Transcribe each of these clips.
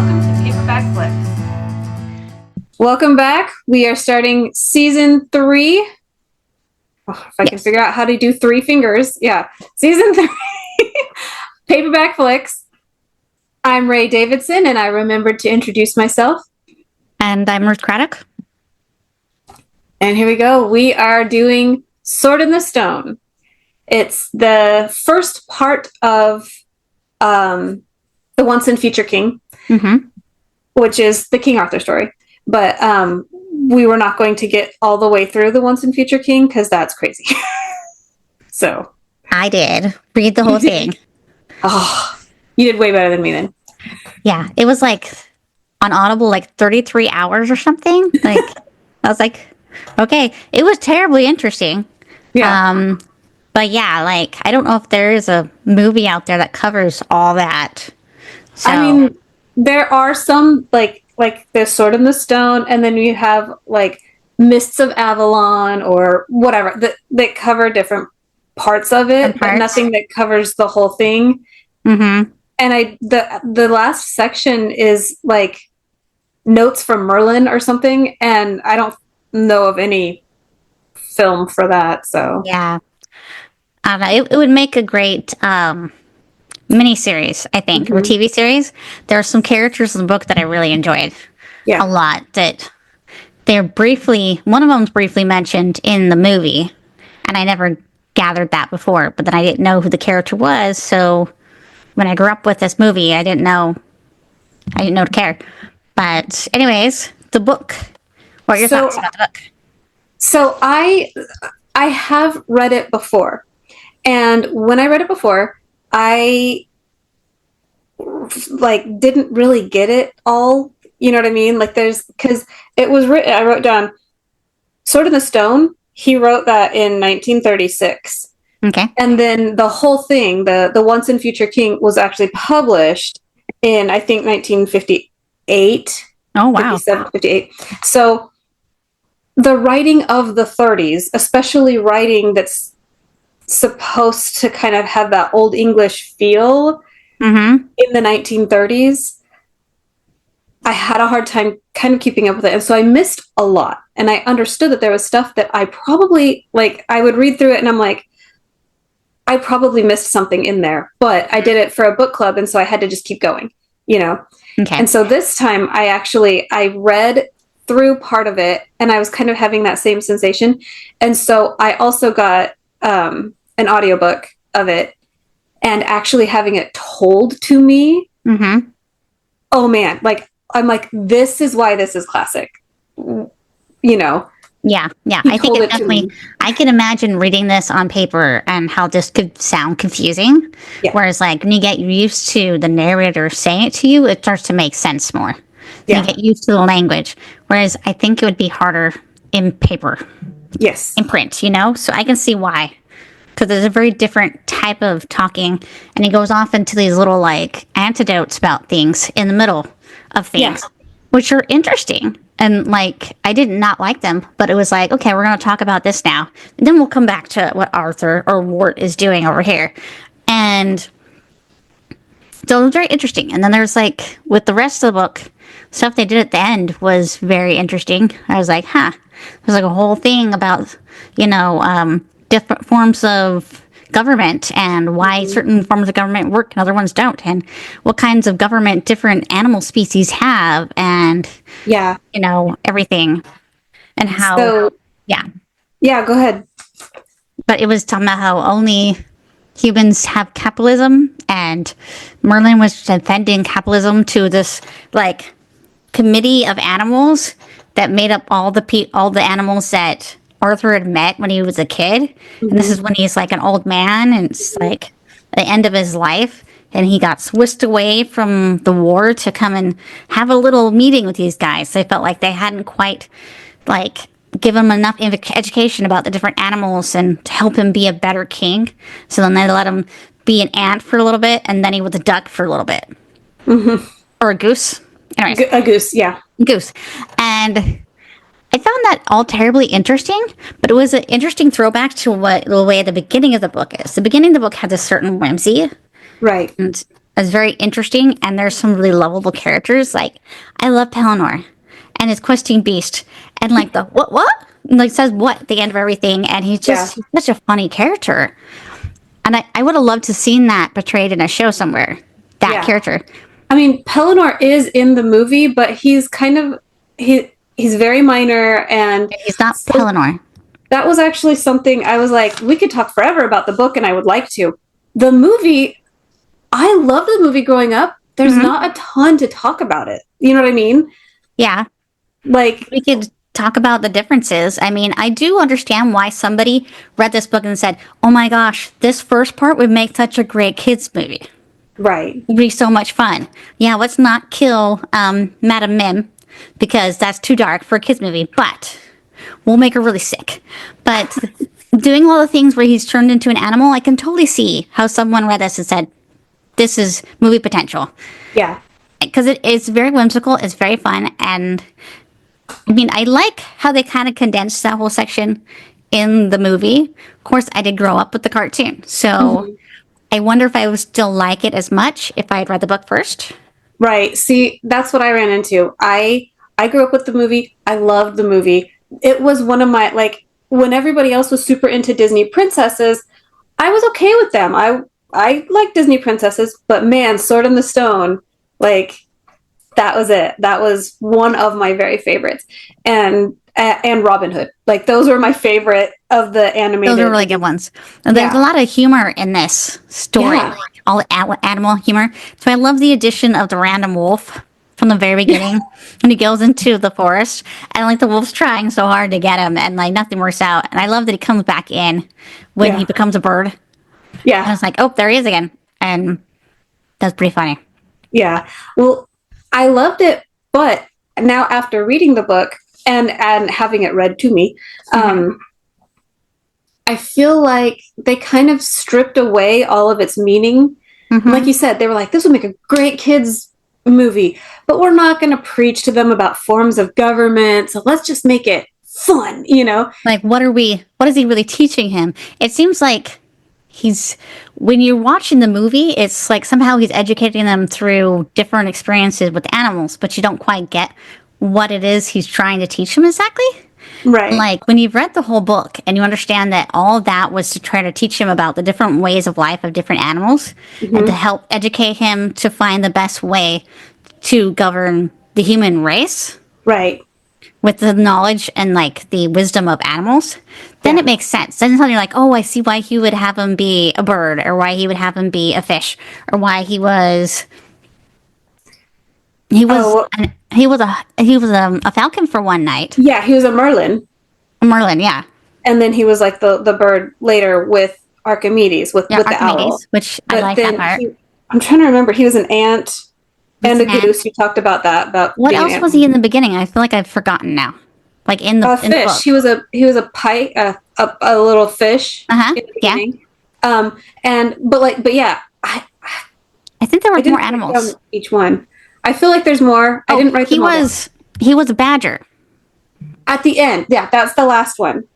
welcome to Paperback Flicks. Welcome back. We are starting season 3. Oh, if I can figure out how to do 3 fingers. Yeah, season 3. Paperback Flicks. I'm Rae Davidson, and I remembered to introduce myself. And I'm Ruth Craddock. And here we go. We are doing Sword in the Stone. It's the first part of the Once and Future King, which is the King Arthur story. But we were not going to get all the way through the Once and Future King because that's crazy. So I did read the whole thing. Oh, you did way better than me then. Yeah, it was like on Audible, like 33 hours or something. Like I was like, okay, it was terribly interesting. Yeah. But yeah, like I don't know if there is a movie out there that covers all that. So, I mean, there are some like there's Sword in the Stone, and then you have like Mists of Avalon or whatever that cover different parts of it, but nothing that covers the whole thing. Mm-hmm. And the last section is like notes from Merlin or something, and I don't know of any film for that. So yeah, I don't know. It would make a great miniseries, I think, or TV series. There are some characters in the book that I really enjoyed a lot. That they're one of them's briefly mentioned in the movie, and I never gathered that before. But then I didn't know who the character was, so when I grew up with this movie, I didn't know to care. But anyways, the book. What are your thoughts about the book? So I have read it before, and when I read it before, I like didn't really get it all. You know what I mean? Like because it was written. I wrote down Sword in the Stone. He wrote that in 1936. Okay. And then the whole thing, the Once and Future King, was actually published in, I think, 1958. Oh, wow. 57, 58. So the writing of the 30s, especially writing that's supposed to kind of have that Old English feel in the 1930s, I had a hard time kind of keeping up with it. And so I missed a lot. And I understood that there was stuff that I probably, like, I would read through it and I'm like, I probably missed something in there, but I did it for a book club, and so I had to just keep going, you know? Okay. And so this time I read through part of it, and I was kind of having that same sensation. And so I also got an audiobook of it, and actually having it told to me. Oh man, like, I'm like, this is why this is classic, you know? Yeah. I think it definitely, I can imagine reading this on paper and how this could sound confusing. Yeah. Whereas, like, when you get used to the narrator saying it to you, it starts to make sense more. Yeah. You get used to the language. Whereas I think it would be harder in paper. Yes. In print, you know? So I can see why. Because there's a very different type of talking, and he goes off into these little, like, anecdotes about things in the middle of things, which are interesting. And, like, I did not like them, but it was like, okay, we're going to talk about this now. And then we'll come back to what Arthur or Wart is doing over here. And so it was very interesting. And then there's, like, with the rest of the book, stuff they did at the end was very interesting. I was like, there's, like, a whole thing about, you know, different forms of government and why certain forms of government work and other ones don't, and what kinds of government different animal species have, and you know, everything, and how go ahead. But it was talking about how only humans have capitalism, and Merlin was defending capitalism to this, like, committee of animals that made up all the animals that Arthur had met when he was a kid. And this is when he's like an old man, and it's like the end of his life, and he got whisked away from the war to come and have a little meeting with these guys. They felt like they hadn't quite, like, given him enough education about the different animals and to help him be a better king. So then they let him be an ant for a little bit, and then he was a duck for a little bit. Or a goose. Anyways. A goose, yeah. Goose. And I found that all terribly interesting, but it was an interesting throwback to what the way the beginning of the book is. The beginning of the book has a certain whimsy. Right. And is very interesting, and there's some really lovable characters. Like, I love Pelennor and his questing beast, and like the what? And, like, says what at the end of everything, and he's such a funny character. And I would have loved to seen that portrayed in a show somewhere. That character. I mean, Pelennor is in the movie, but he's kind of he's very minor, and he's not Pelennor. That was actually something I was like, we could talk forever about the book, and I would like to. The movie, I loved the movie growing up. There's not a ton to talk about it. You know what I mean? Yeah. Like, we could talk about the differences. I mean, I do understand why somebody read this book and said, oh my gosh, this first part would make such a great kids movie. Right. It'd be so much fun. Yeah, let's not kill Madam Mim, because that's too dark for a kids movie, but we'll make her really sick. But doing all the things where he's turned into an animal, I can totally see how someone read this and said, this is movie potential. Yeah. Because it's very whimsical, it's very fun, and I mean, I like how they kind of condensed that whole section in the movie. Of course, I did grow up with the cartoon, so I wonder if I would still like it as much if I had read the book first. Right. See, that's what I ran into. I grew up with the movie. I loved the movie. It was one of my, like, when everybody else was super into Disney princesses, I was okay with them. I like Disney princesses, but man, Sword in the Stone, like, that was it. That was one of my very favorites. And Robin Hood. Like, those were my favorite of the animated. Those are really good ones. And there's a lot of humor in this story. Yeah. All animal humor. So I love the addition of the random wolf from the very beginning when he goes into the forest, and like the wolf's trying so hard to get him, and like nothing works out. And I love that he comes back in when he becomes a bird. Yeah. And it's like, oh, there he is again. And that's pretty funny. Yeah. Well, I loved it, but now after reading the book and having it read to me, I feel like they kind of stripped away all of its meaning. Like you said, they were like, this would make a great kids movie, but we're not going to preach to them about forms of government, so let's just make it fun, you know? Like, what is he really teaching him? It seems like when you're watching the movie, it's like somehow he's educating them through different experiences with animals, but you don't quite get what it is he's trying to teach them exactly. Right. Like, when you've read the whole book and you understand that all of that was to try to teach him about the different ways of life of different animals and to help educate him to find the best way to govern the human race. Right. With the knowledge and like the wisdom of animals, then it makes sense. Then suddenly you're like, oh, I see why he would have him be a bird, or why he would have him be a fish, or why he was a falcon for one night. Yeah, he was a merlin. A merlin, yeah. And then he was like the bird later with Archimedes, with the owl. Which I like that part. I'm trying to remember. He was an ant. And a goose. You talked about that. About what else was he in the beginning? I feel like I've forgotten now. Like in the fish. In the book. He was a pike, a little fish. In the beginning. But yeah. I think there were more animals. Each one. I feel like there's more. I didn't write them all down. He was a badger. At the end, yeah, that's the last one.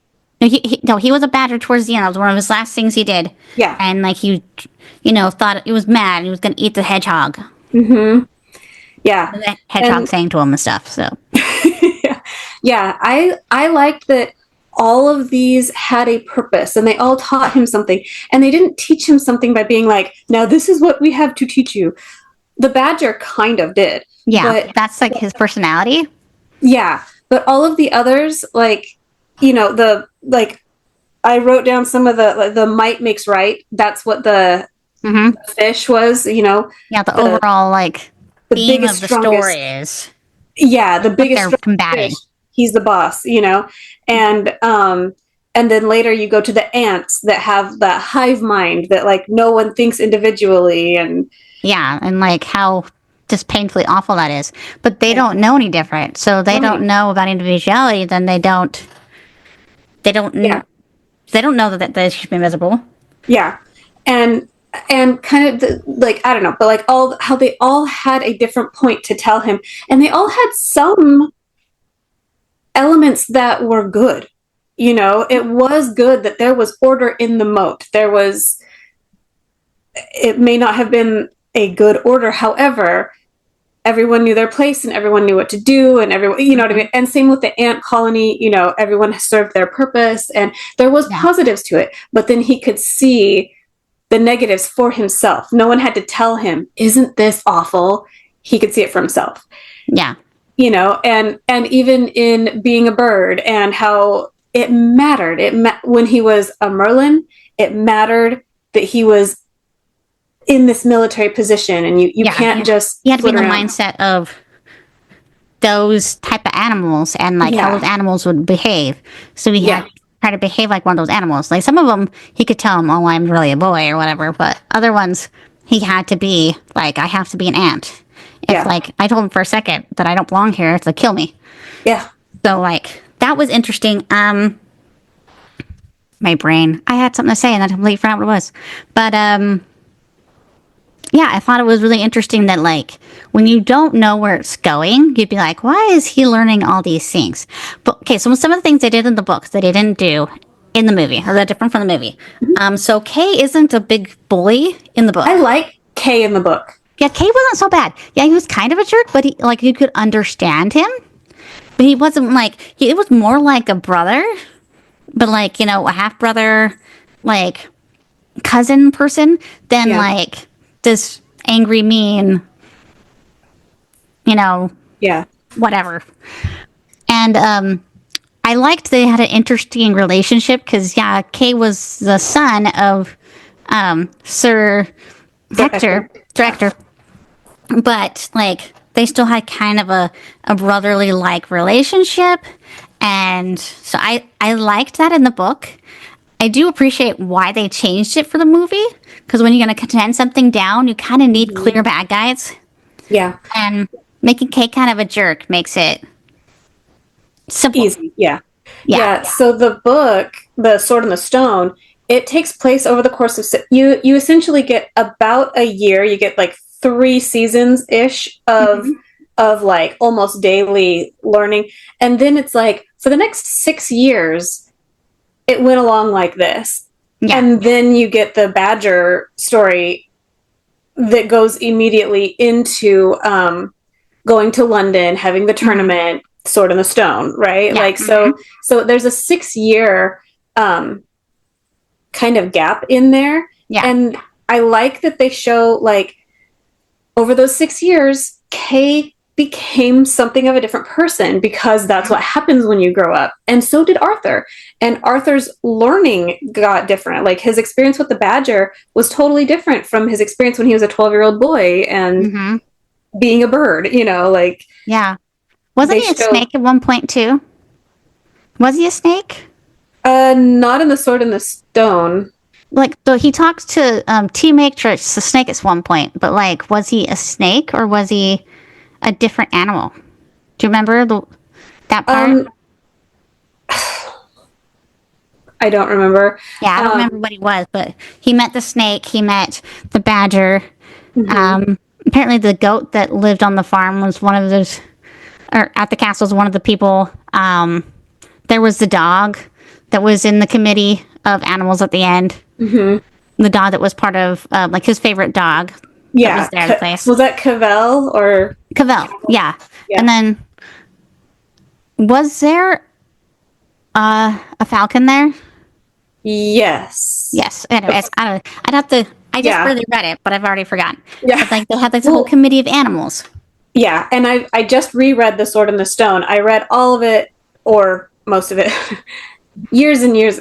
No, he was a badger towards the end. That was one of his last things he did. Yeah, and like he, thought he was mad. And he was going to eat the hedgehog. Yeah, and the hedgehog saying to him and stuff. So, yeah, I liked that all of these had a purpose, and they all taught him something. And they didn't teach him something by being like, "Now this is what we have to teach you." The badger kind of did. Yeah, but that's like his personality. Yeah, but all of the others, like, I wrote down some of the might makes right. That's what the fish was, Yeah, the overall, like, the theme biggest, of the story is. Yeah, the biggest combating. Fish. He's the boss, And then later you go to the ants that have that hive mind that, like, no one thinks individually. And yeah, and, like, how just painfully awful that is. But they don't know any different. So they don't know about individuality, then they don't know that they should be miserable. Yeah. And kind of I don't know, but like how they all had a different point to tell him, and they all had some elements that were good. It was good that there was order in the moat. It may not have been a good order. However, everyone knew their place and everyone knew what to do, and everyone, you know what I mean? And same with the ant colony, you know, everyone served their purpose and there was positives to it, but then he could see the negatives for himself. No one had to tell him, isn't this awful? He could see it for himself. Yeah. You know, and even in being a bird and how it mattered. When he was a Merlin, it mattered that he was in this military position, and you can't just... You had to be in the mindset of those type of animals and like how those animals would behave. So he had to try to behave like one of those animals. Like some of them, he could tell them, oh, I'm really a boy or whatever. But other ones, he had to be like, I have to be an ant. If like I told him for a second that I don't belong here, to kill me. Yeah. So like that was interesting. My brain. I had something to say and I completely forgot what it was. But yeah, I thought it was really interesting that like when you don't know where it's going, you'd be like, why is he learning all these things? But okay, so some of the things they did in the books that they didn't do in the movie, or they're different from the movie. So Kay isn't a big bully in the book. I like Kay in the book. Yeah, Kay wasn't so bad. Yeah, he was kind of a jerk, but he like you could understand him. But he wasn't like it was more like a brother, but like, you know, a half brother, like cousin person than like this angry, mean, you know, whatever. And I liked they had an interesting relationship because Kay was the son of Sir Hector. But like they still had kind of a brotherly like relationship, and so I liked that in the book. I do appreciate why they changed it for the movie, because when you're going to contend something down, you kind of need clear bad guys. Yeah, and making Kay kind of a jerk makes it simple. Easy. Yeah. So the book, The Sword and the Stone, it takes place over the course of you essentially get about a year. You get like 3 seasons ish of like almost daily learning, and then it's like for the next 6 years it went along like this, and then you get the Badger story that goes immediately into going to London, having the tournament, Sword in the Stone, right? Like so there's a 6-year kind of gap in there, and I like that they show like over those 6 years, Kay became something of a different person, because that's what happens when you grow up. And so did Arthur. And Arthur's learning got different. Like his experience with the Badger was totally different from his experience when he was a 12-year-old boy and being a bird, you know, like... Yeah. Wasn't he a snake at one point too? Was he a snake? Not in The Sword and the Stone. Like, so he talks to T. Matrix, the snake, at one point, but like, was he a snake or was he a different animal? Do you remember that part? I don't remember. Yeah, I don't remember what he was, but he met the snake, he met the badger. Apparently the goat that lived on the farm was one of those, or at the castle was one of the people. There was the dog that was in the committee of animals at the end. The dog that was part of like his favorite dog. That was there at the place. Was that Cavell or Cavell? Yeah. And then was there a falcon there? Yes. Anyways, I'd have to. I just really read it, but I've already forgotten. But like they had this whole committee of animals. Yeah, and I just reread The Sword and the Stone. I read all of it, or most of it, years and years.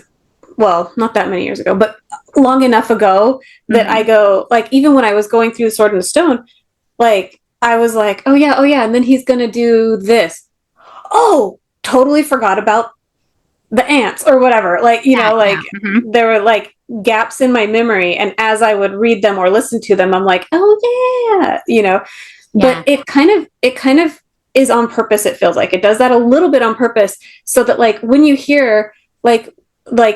Well, not that many years ago, but long enough ago that I go, like, even when I was going through The Sword and the Stone, like, I was like, oh yeah, and then he's gonna do this. Oh, totally forgot about the ants or whatever. Like, you know, like, there were, like, gaps in my memory, and as I would read them or listen to them, I'm like, oh yeah, you know. But it kind of is on purpose, it feels like. It does that a little bit on purpose, so that, like, when you hear, like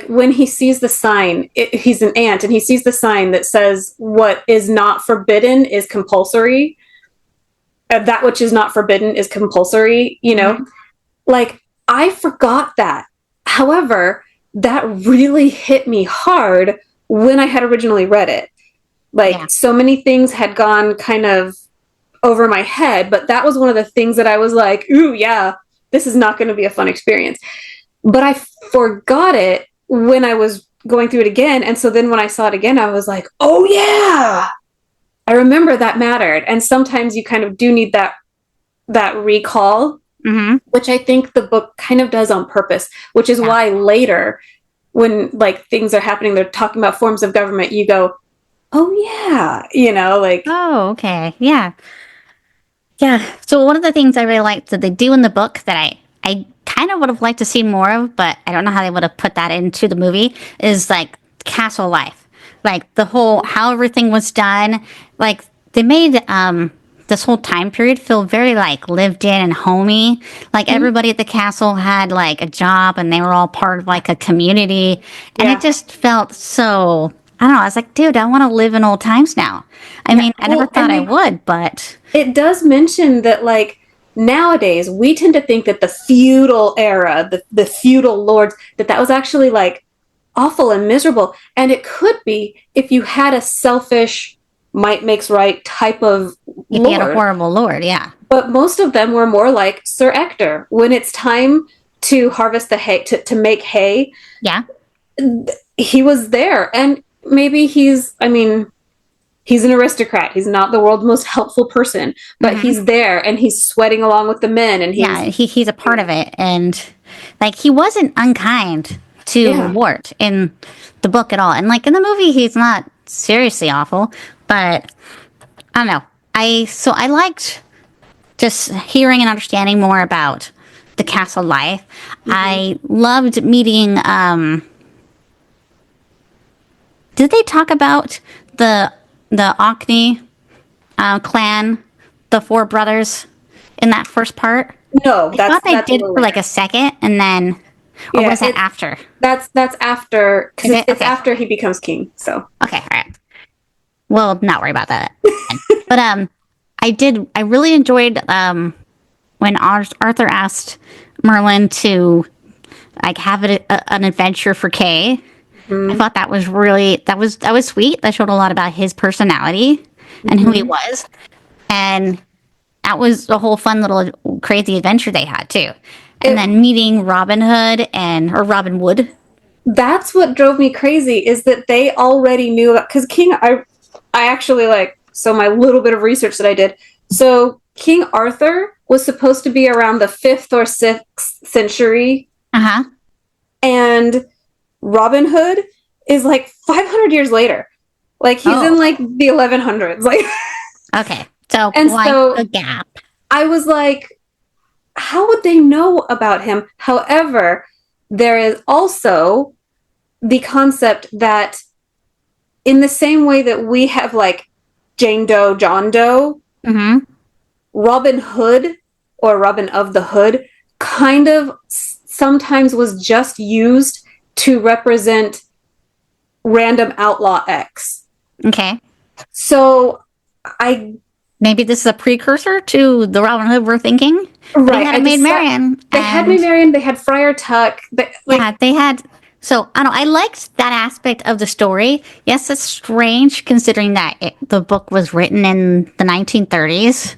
when he sees the sign, he's an ant, and he sees the sign that says what is not forbidden is compulsory. That which is not forbidden is compulsory, you know? Like, I forgot that. However, that really hit me hard when I had originally read it. Like, so many things had gone kind of over my head, but that was one of the things that I was like, ooh, yeah, this is not going to be a fun experience. But I forgot it when I was going through it again. And so then when I saw it again, I was like, oh, yeah, I remember that mattered. And sometimes you kind of do need that recall, which I think the book kind of does on purpose, which is why later when like things are happening, they're talking about forms of government, you go, oh, yeah, you know, like. Oh, okay. Yeah. Yeah. So one of the things I really liked that they do in the book that I kind of would have liked to see more of, but I don't know how they would have put that into the movie, is like castle life. Like the whole, how everything was done. Like they made this whole time period feel very like lived in and homey. Like everybody at the castle had like a job and they were all part of like a community. And it just felt so, I don't know. I was like, dude, I want to live in old times now. I mean, I never thought I would, but. It does mention that like nowadays we tend to think that the feudal era, the feudal lords, that was actually like awful and miserable. And it could be if you had a selfish might makes right type of lord. If you had a horrible lord, yeah. But most of them were more like Sir Ector. When it's time to harvest the hay, to make hay, he was there. And maybe he's an aristocrat. He's not the world's most helpful person, but he's there and he's sweating along with the men. And he's a part of it. And like, he wasn't unkind to Wart in the book at all. And like in the movie, he's not seriously awful, but I don't know. I liked just hearing and understanding more about the castle life. I loved meeting, did they talk about the Orkney clan, the four brothers, in that first part? No, I thought they did for like a second, and then, or was that after? That's after, because it's after he becomes king. So okay, all right. We'll not worry about that. But I really enjoyed when Arthur asked Merlin to like have an adventure for Kay. I thought that was really that was sweet. That showed a lot about his personality and who he was, and that was a whole fun little crazy adventure they had too. And then meeting Robin Wood. That's what drove me crazy, is that they already knew about, because I actually so my little bit of research that I did. So King Arthur was supposed to be around the 5th or 6th century. And Robin Hood is like 500 years later. Like he's in like the 1100s. Like okay. So the gap. I was like, how would they know about him? However, there is also the concept that in the same way that we have like Jane Doe, John Doe, Robin Hood or Robin of the Hood kind of sometimes was just used to represent random outlaw X. Okay. So maybe this is a precursor to the Robin Hood we're thinking. Right. They had Maid Marian. They had Maid Marian. They had Friar Tuck. They had. So I liked that aspect of the story. Yes, it's strange considering that the book was written in the 1930s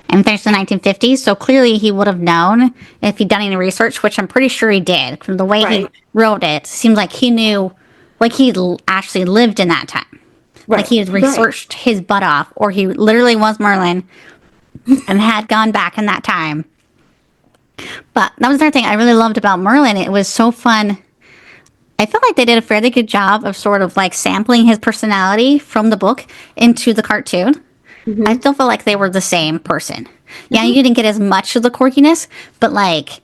and finished in the 1950s. So clearly he would have known if he'd done any research, which I'm pretty sure he did. From the way he wrote it, seems like he knew, like he actually lived in that time. Like he had researched his butt off, or he literally was Merlin and had gone back in that time. But that was another thing I really loved about Merlin. It was so fun. I felt like they did a fairly good job of sort of like sampling his personality from the book into the cartoon. I still feel like they were the same person. Yeah, you didn't get as much of the quirkiness, but like,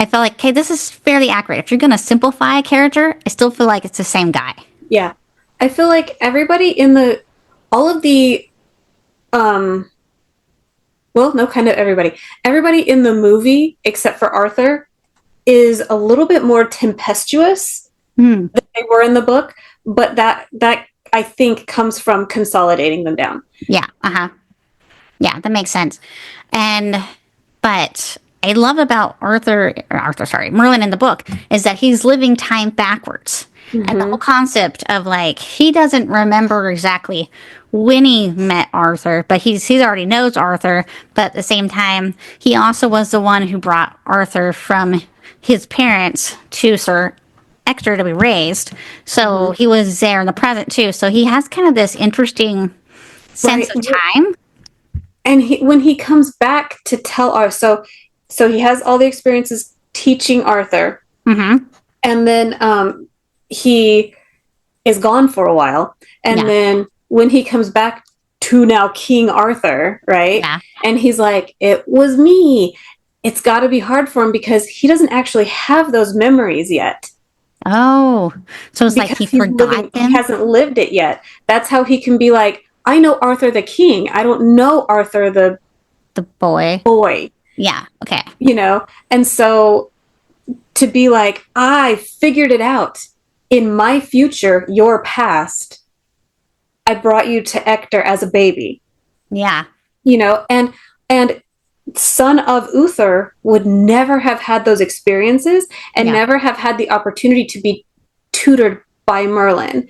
I felt like, okay, this is fairly accurate. If you're going to simplify a character, I still feel like it's the same guy. Yeah. I feel like everybody everybody in the movie, except for Arthur, is a little bit more tempestuous than they were in the book, but that I think comes from consolidating them down. Yeah. Yeah, that makes sense. But I love about Merlin in the book is that he's living time backwards. And the whole concept of like, he doesn't remember exactly when he met Arthur, but he already knows Arthur. But at the same time, he also was the one who brought Arthur from his parents to Sir Ector to be raised. So he was there in the present too. So he has kind of this interesting sense of time. And when he comes back to tell Arthur, so he has all the experiences teaching Arthur. And then he is gone for a while. And then when he comes back to now King Arthur, right? Yeah. And he's like, it was me. It's got to be hard for him because he doesn't actually have those memories yet. Oh, so it's because like he forgot them? He hasn't lived it yet. That's how he can be like, I know Arthur the king. I don't know Arthur the boy. Yeah, okay. You know? And so to be like, I figured it out. In my future, your past, I brought you to Ector as a baby. Yeah. You know, and son of Uther would never have had those experiences and never have had the opportunity to be tutored by Merlin.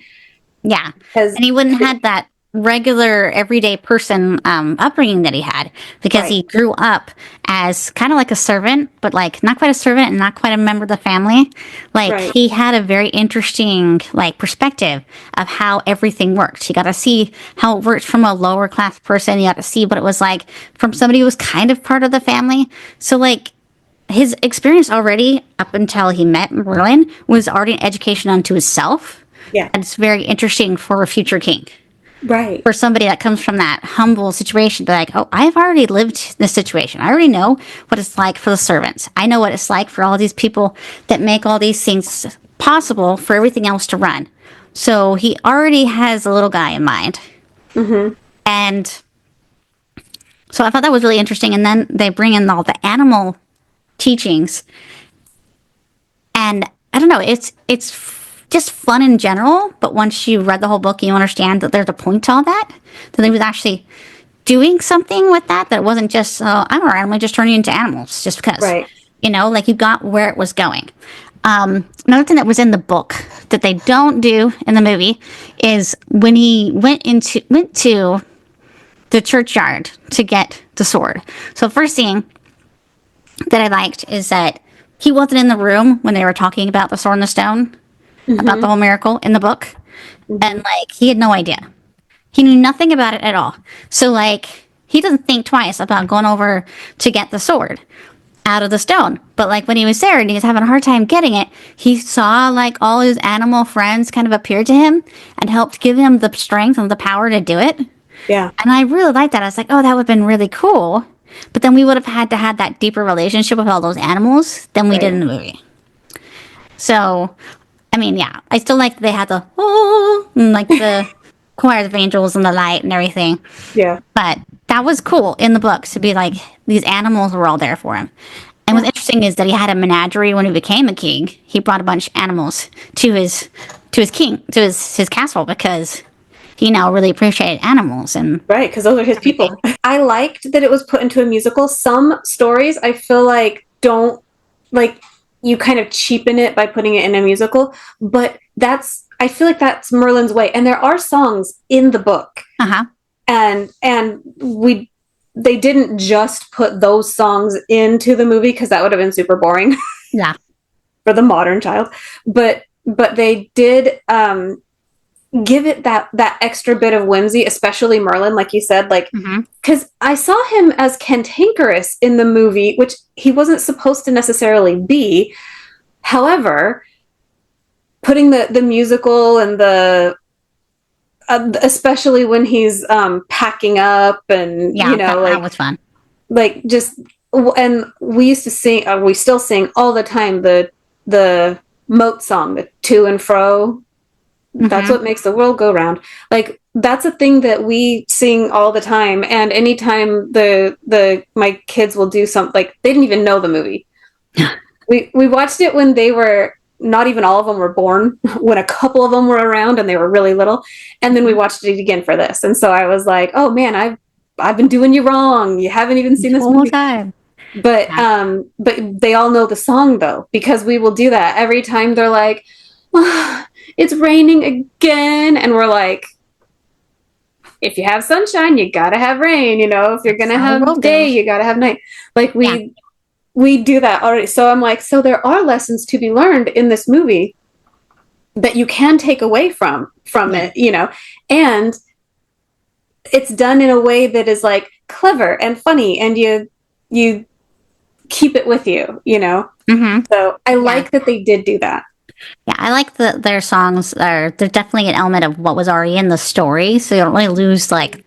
Yeah. And he wouldn't have had that regular everyday person upbringing that he had because he grew up as kind of like a servant, but like not quite a servant and not quite a member of the family. Like he had a very interesting like perspective of how everything worked. You got to see how it worked from a lower class person. You got to see what it was like from somebody who was kind of part of the family. So like his experience already up until he met Merlin was already an education unto himself. Yeah. And it's very interesting for a future king. Right. For somebody that comes from that humble situation, be like, oh, I've already lived this situation. I already know what it's like for the servants. I know what it's like for all these people that make all these things possible for everything else to run. So he already has a little guy in mind. And so I thought that was really interesting. And then they bring in all the animal teachings. And I don't know, it's just fun in general, but once you read the whole book, you understand that there's a point to all that. That they was actually doing something with that. That it wasn't just, I don't know, randomly just turning into animals just because. Right. You know, like you got where it was going. Another thing that was in the book that they don't do in the movie is when he went to the churchyard to get the sword. So first thing that I liked is that he wasn't in the room when they were talking about the sword and the stone. About the whole miracle in the book. And, like, he had no idea. He knew nothing about it at all. So, like, he doesn't think twice about going over to get the sword out of the stone. But, like, when he was there and he was having a hard time getting it, he saw, like, all his animal friends kind of appear to him and helped give him the strength and the power to do it. Yeah. And I really liked that. I was like, oh, that would have been really cool. But then we would have had to have that deeper relationship with all those animals than we did in the movie. So... I mean, yeah, I still like they had the, and like the choir of angels and the light and everything. Yeah. But that was cool in the book to be like, these animals were all there for him. And what's interesting is that he had a menagerie when he became a king. He brought a bunch of animals to his castle because he now really appreciated animals. And right, because those are his people. I liked that it was put into a musical. Some stories I feel like don't, like, you kind of cheapen it by putting it in a musical, but I feel like that's Merlin's way. And there are songs in the book. And they didn't just put those songs into the movie because that would have been super boring. Yeah. For the modern child. But they did give it that extra bit of whimsy, especially Merlin, like you said, like, because I saw him as cantankerous in the movie, which he wasn't supposed to necessarily be. However, putting the musical and the especially when he's packing up and that was fun. Like just, and we used to sing, we still sing all the time the moat song, the to and fro. That's what makes the world go round. Like, that's a thing that we sing all the time. And anytime my kids will do something, like, they didn't even know the movie. We watched it when they were, not even all of them were born, when a couple of them were around and they were really little. And then we watched it again for this. And so I was like, oh man, I've been doing you wrong. You haven't even seen this movie. Time. But they all know the song though, because we will do that every time. They're like, oh, it's raining again. And we're like, if you have sunshine, you gotta have rain. If you're gonna have day, you gotta have night. Like we do that already. So I'm like, so there are lessons to be learned in this movie that you can take away from it, and it's done in a way that is like clever and funny, and you keep it with you. Mm-hmm. So I like that they did do that. Yeah, I like their songs. They're definitely an element of what was already in the story, so you don't really lose like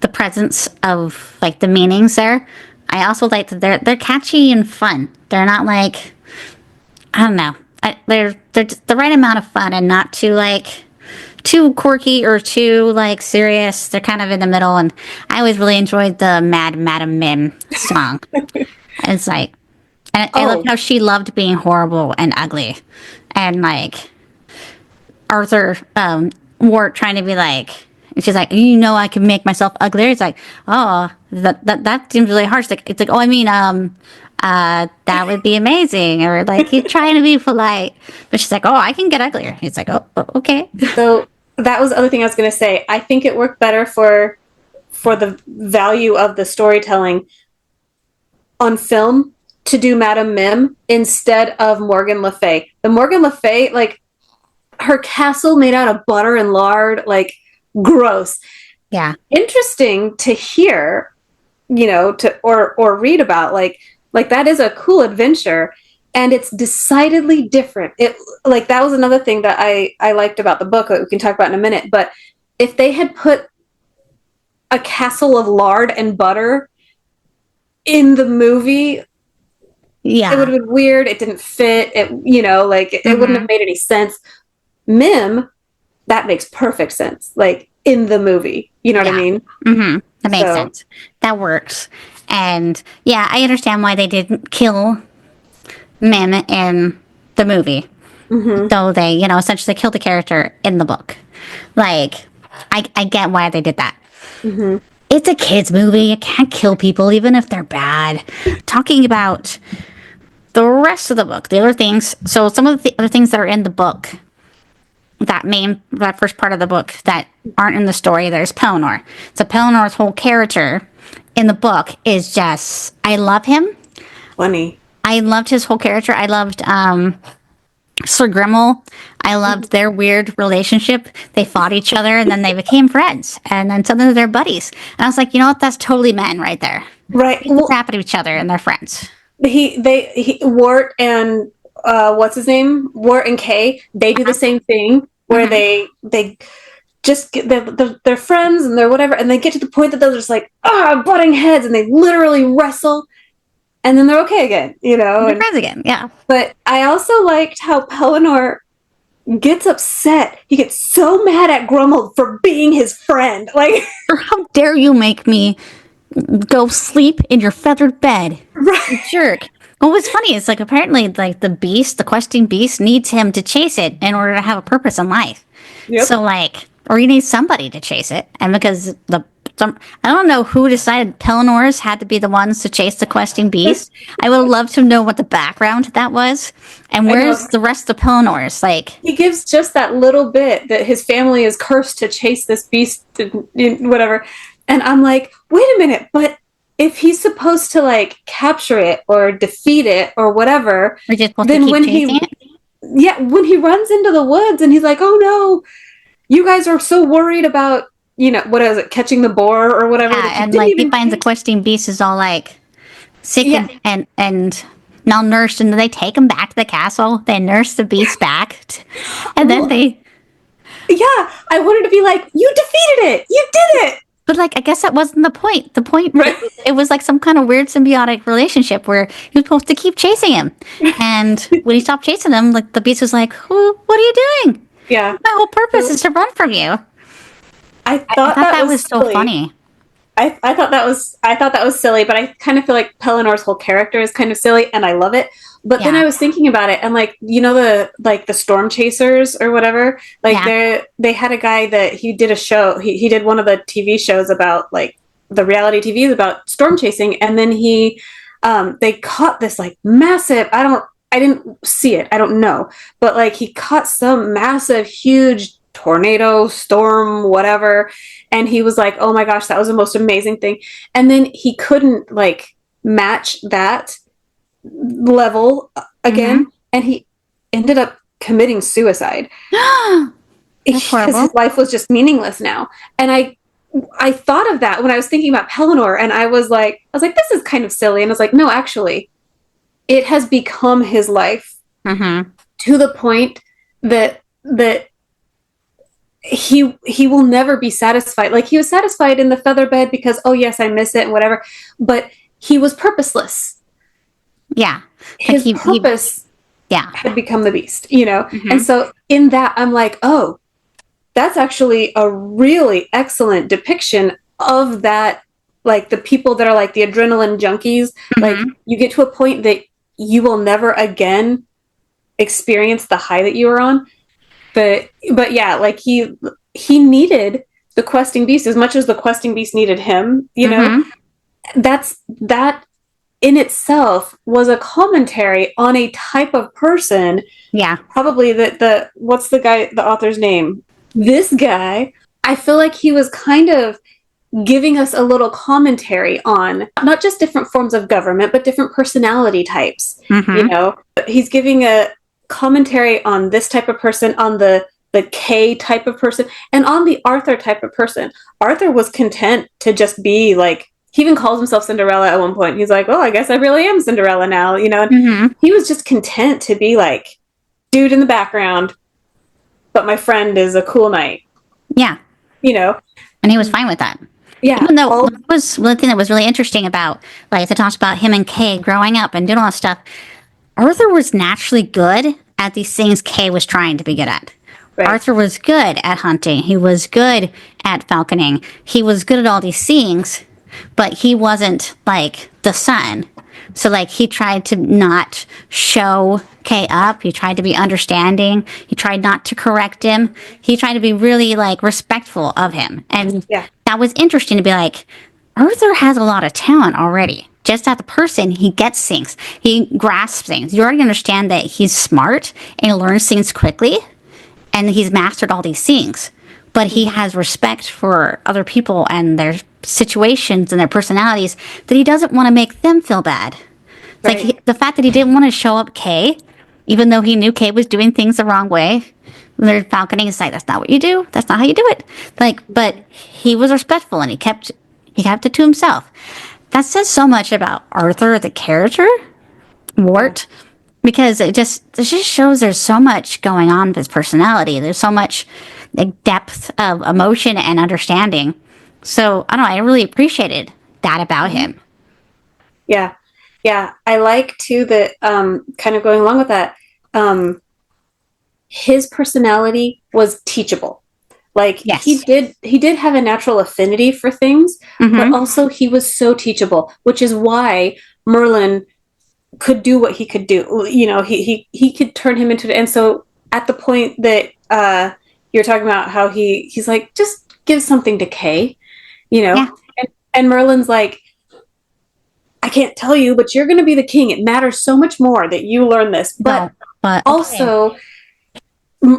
the presence of like the meanings there. I also like that they're catchy and fun. They're not like, I don't know. They're just the right amount of fun and not too quirky or too like serious. They're kind of in the middle, and I always really enjoyed the Mad Madam Mim song. It's like, and I love how she loved being horrible and ugly, and like Arthur Wart trying to be like, she's like, I can make myself uglier. It's like, oh, that seems really harsh. It's like, oh, I mean, that would be amazing. Or like he's trying to be polite, but she's like, oh, I can get uglier. He's like, oh, okay. So that was the other thing I was going to say. I think it worked better for the value of the storytelling on film to do Madame Mim instead of Morgan Le Fay. The Morgan Le Fay, like her castle made out of butter and lard, like gross. Yeah. Interesting to hear, or read about, like that is a cool adventure, and it's decidedly different. It like that was another thing that I liked about the book that we can talk about in a minute. But if they had put a castle of lard and butter in the movie, it would have been weird. It didn't fit. It it wouldn't have made any sense. Mim, that makes perfect sense. Like in the movie, you know what I mean? Mm-hmm. That makes sense. That works. And yeah, I understand why they didn't kill Mim in the movie. Mm-hmm. Though they, essentially killed the character in the book. Like, I get why they did that. Mm-hmm. It's a kid's movie. You can't kill people, even if they're bad. Talking about the rest of the book, the other things. So some of the other things that are in the book, that first part of the book that aren't in the story, there's Pellinor. So Pellinor's whole character in the book is just, I love him. Funny. I loved his whole character. I loved Sir Grimmel. I loved their weird relationship. They fought each other, and then they became friends, and then suddenly they're buddies. And I was like, you know what? That's totally men right there. Right. They tap at each other, and they're friends. Wart and what's his name? Wart and Kay. They do the same thing where they just they're friends and they're whatever, and they get to the point that they're just like butting heads, and they literally wrestle. And then they're okay again, They're friends again, yeah. But I also liked how Pellinor gets upset. He gets so mad at Grummel for being his friend. Like, or how dare you make me go sleep in your feathered bed, right? You jerk. What was funny is, like, apparently, like, the questing beast needs him to chase it in order to have a purpose in life. Yep. So, like, or you need somebody to chase it. And because I don't know who decided Pellinors had to be the ones to chase the questing beast. I would love to know what the background to that was. And where's the rest of Pellinors? Like, he gives just that little bit that his family is cursed to chase this beast, whatever. And I'm like, wait a minute, but if he's supposed to like capture it or defeat it or whatever, then when he runs into the woods and he's like, oh no, you guys are so worried about, what is it, catching the boar or whatever. Yeah, and like he finds the questing beast is all like sick and malnourished, and they take him back to the castle. They nurse the beast back, and then they. Yeah, I wanted to be like, you defeated it, you did it. But like, I guess that wasn't the point. The point, right? It was like some kind of weird symbiotic relationship where he was supposed to keep chasing him, and when he stopped chasing him, like the beast was like, "What are you doing? Yeah, my whole purpose is to run from you." I thought that was so funny. I thought that was silly, but I kind of feel like Pellinor's whole character is kind of silly, and I love it. But then I was thinking about it, and like, the Storm Chasers or whatever, like they had a guy that he did a show. He did one of the TV shows about like the reality TVs about storm chasing, and then they caught this like massive. I didn't see it. I don't know. But like he caught some massive, huge tornado, storm, whatever. And he was like, oh my gosh, that was the most amazing thing. And then he couldn't like match that level again. And he ended up committing suicide. Because his life was just meaningless now. And I thought of that when I was thinking about Pelennor, and I was like, this is kind of silly. And I was like, no, actually, it has become his life to the point that he will never be satisfied. Like he was satisfied in the feather bed because, oh yes, I miss it and whatever. But he was purposeless. Yeah. His purpose had become the beast, you know? And so in that, I'm like, oh, that's actually a really excellent depiction of that. Like the people that are like the adrenaline junkies, like you get to a point that you will never again experience the high that you were on. But yeah, like he needed the questing beast as much as the questing beast needed him, you know. That in itself was a commentary on a type of person. Yeah. Probably the what's the author's name? This guy, I feel like he was kind of giving us a little commentary on not just different forms of government, but different personality types. You know, he's giving a commentary on this type of person, on the Kay type of person, and on the Arthur type of person. Arthur was content to just be like, he even calls himself Cinderella at one point. He's like, oh, I guess I really am Cinderella now, you know? And he was just content to be like, dude in the background, but my friend is a cool knight. Yeah. You know? And he was fine with that. Yeah. Even though was one thing that was really interesting about, like, they talked about him and Kay growing up and doing all that stuff. Arthur was naturally good at these things Kay was trying to be good at. Right. Arthur was good at hunting. He was good at falconing. He was good at all these things, but he wasn't, like, the son. So, like, he tried to not show Kay up. He tried to be understanding. He tried not to correct him. He tried to be really, like, respectful of him. And that was interesting to be like, Arthur has a lot of talent already. Just as a person, he gets things. He grasps things. You already understand that he's smart and he learns things quickly. And he's mastered all these things. But he has respect for other people and their situations and their personalities that he doesn't want to make them feel bad. Right. Like the fact that he didn't want to show up Kay, even though he knew Kay was doing things the wrong way. When they're falconing, it's like, that's not what you do. That's not how you do it. Like, but he was respectful and he kept it to himself. That says so much about Arthur, the character, Wart, because it just shows there's so much going on with his personality. There's so much like depth of emotion and understanding. So I don't know. I really appreciated that about him. Yeah. Yeah. I like too that, kind of going along with that, his personality was teachable. Like he did have a natural affinity for things, but also he was so teachable, which is why Merlin could do what he could do. You know, he could turn him into, and so at the point that, you're talking about how he's like, just give something to Kay, you know? Yeah. And Merlin's like, I can't tell you, but you're going to be the king. It matters so much more that you learn this. But also,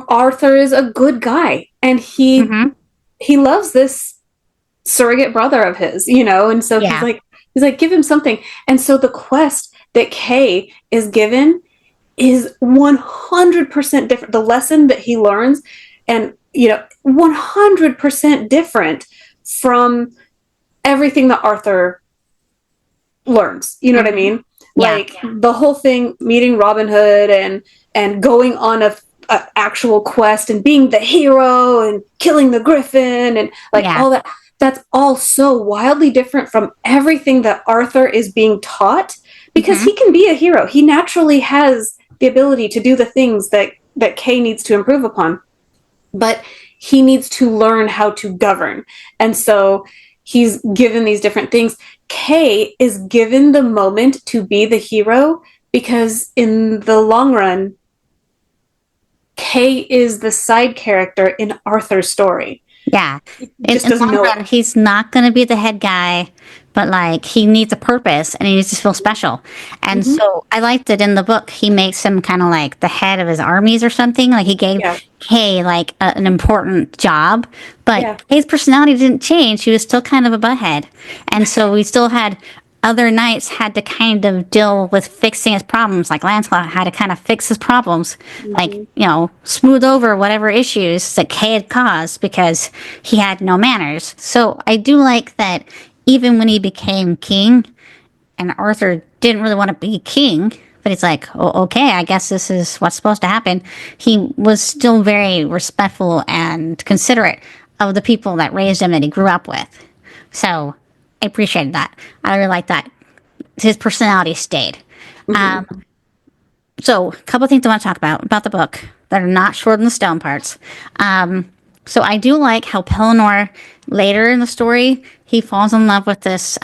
Arthur is a good guy. And he loves this surrogate brother of his, you know? And so he's like, give him something. And so the quest that Kay is given is 100% different. The lesson that he learns, and, you know, 100% different from everything that Arthur learns. You know what I mean? Yeah. Like the whole thing, meeting Robin Hood and going on a actual quest and being the hero and killing the griffin and like all that. That's all so wildly different from everything that Arthur is being taught, because he can be a hero. He naturally has the ability to do the things that Kay needs to improve upon. But he needs to learn how to govern. And so he's given these different things. Kay is given the moment to be the hero because in the long run, Kay is the side character in Arthur's story. Yeah. In the long run, he's not going to be the head guy but like he needs a purpose and he needs to feel special. And so I liked it in the book. He makes him kind of like the head of his armies or something. Like he gave Kay like an important job, but his personality didn't change. He was still kind of a butthead. And so we still had other knights had to kind of deal with fixing his problems. Like Lancelot had to kind of fix his problems, like, you know, smooth over whatever issues that Kay had caused because he had no manners. So I do like that even when he became king and Arthur didn't really want to be king, but he's like, oh, okay, I guess this is what's supposed to happen. He was still very respectful and considerate of the people that raised him that he grew up with. So I appreciated that. I really like that. His personality stayed. So a couple of things I want to talk about the book that are not Sword in the Stone parts. So I do like how Pellinor, later in the story, he falls in love with this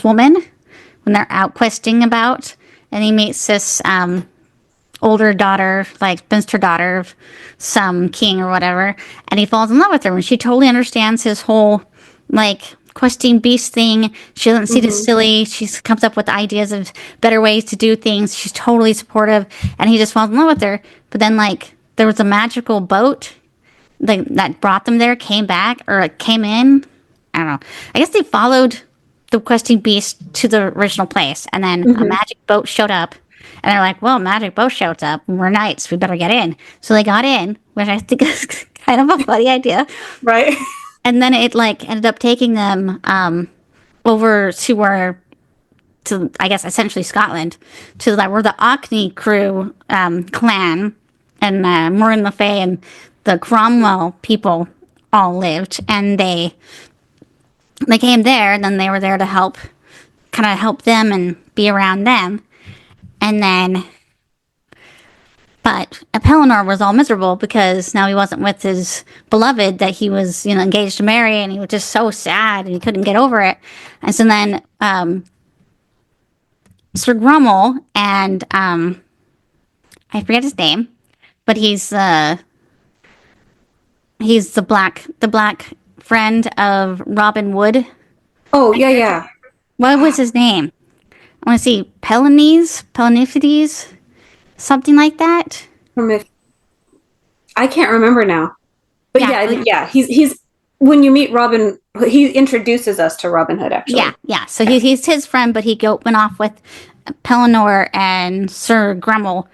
woman when they're out questing about, and he meets this older daughter, like spinster daughter of some king or whatever, and he falls in love with her, and she totally understands his whole, like, questing beast thing. She doesn't see it as silly. She comes up with ideas of better ways to do things. She's totally supportive, and he just falls in love with her. But then, like, there was a magical boat that brought them there, came back, or came in. I don't know. I guess they followed the questing beast to the original place, and then a magic boat showed up, and they're like, well, magic boat shows up, and we're knights, we better get in. So they got in, which I think is kind of a funny idea. Right. And then it, like, ended up taking them over to I guess, essentially Scotland, to like where the Orkney crew clan and Morin Le Fay and the Cromwell people all lived. And they came there, and then they were there to help them and be around them. And then, but Pellinor was all miserable because now he wasn't with his beloved that he was, you know, engaged to marry, and he was just so sad and he couldn't get over it. And so then Sir Grummel and I forget his name, but he's the black friend of Robin Wood. Oh, yeah. What was his name? I want to see, Pelliniphides, something like that. I can't remember now. But yeah, he's when you meet Robin, he introduces us to Robin Hood, actually. Yeah. So he's his friend, but he went off with Pellinor and Sir Grummel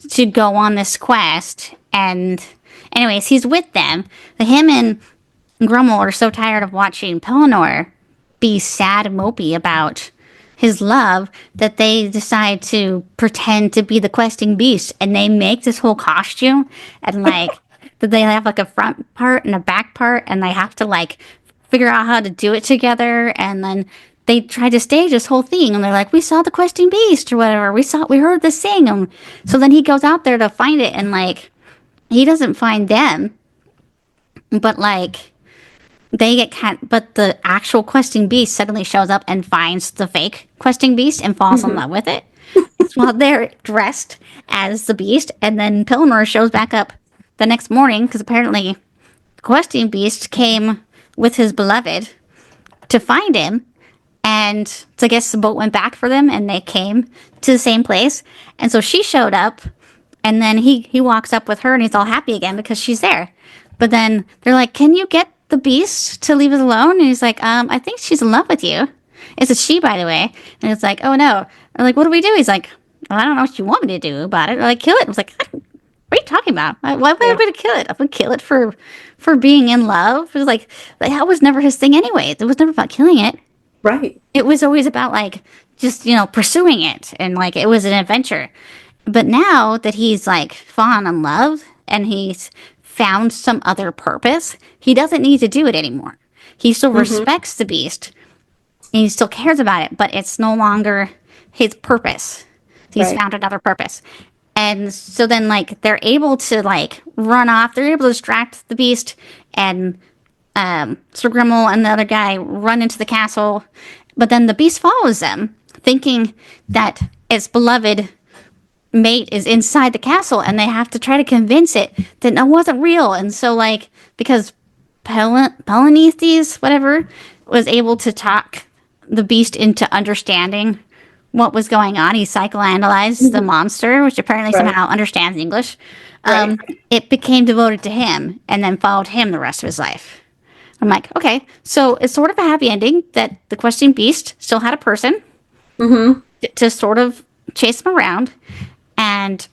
to go on this quest. And anyways, he's with them. But him and Grummel are so tired of watching Pellinor be sad and mopey about his love that they decide to pretend to be the questing beast, and they make this whole costume, and like they have like a front part and a back part, and they have to like figure out how to do it together. And then they try to stage this whole thing, and they're like, we saw the questing beast or whatever, we heard this thing. And so then he goes out there to find it, and like he doesn't find them, but like but the actual questing beast suddenly shows up and finds the fake questing beast and falls in love with it while they're dressed as the beast. And then Pellinor shows back up the next morning because apparently the questing beast came with his beloved to find him. And so I guess the boat went back for them, and they came to the same place. And so she showed up, and then he walks up with her, and he's all happy again because she's there. But then they're like, can you get the beast to leave us alone? And he's like, I think she's in love with you. It's a she, by the way. And it's like, oh no. I'm like, what do we do? He's like, well, I don't know what you want me to do about it. Or like, kill it. I was like, what are you talking about? Why would I going to kill it? I'm going to kill it for being in love. It was like, that was never his thing anyway. It was never about killing it. Right. It was always about like, just, you know, pursuing it. And like, it was an adventure. But now that he's like fallen in love and he's found some other purpose, he doesn't need to do it anymore. He still respects the beast, and he still cares about it, but it's no longer his purpose. He's found another purpose. And so then, like, they're able to, like, run off. They're able to distract the beast, and Sir Grimmel and the other guy run into the castle. But then the beast follows them, thinking that its beloved mate is inside the castle, and they have to try to convince it that it wasn't real. And so, like, because Pelliniphides, whatever, was able to talk the beast into understanding what was going on. He psychoanalyzed the monster, which apparently somehow understands English. It became devoted to him and then followed him the rest of his life. I'm like, okay, so it's sort of a happy ending that the questing beast still had a person to sort of chase him around, and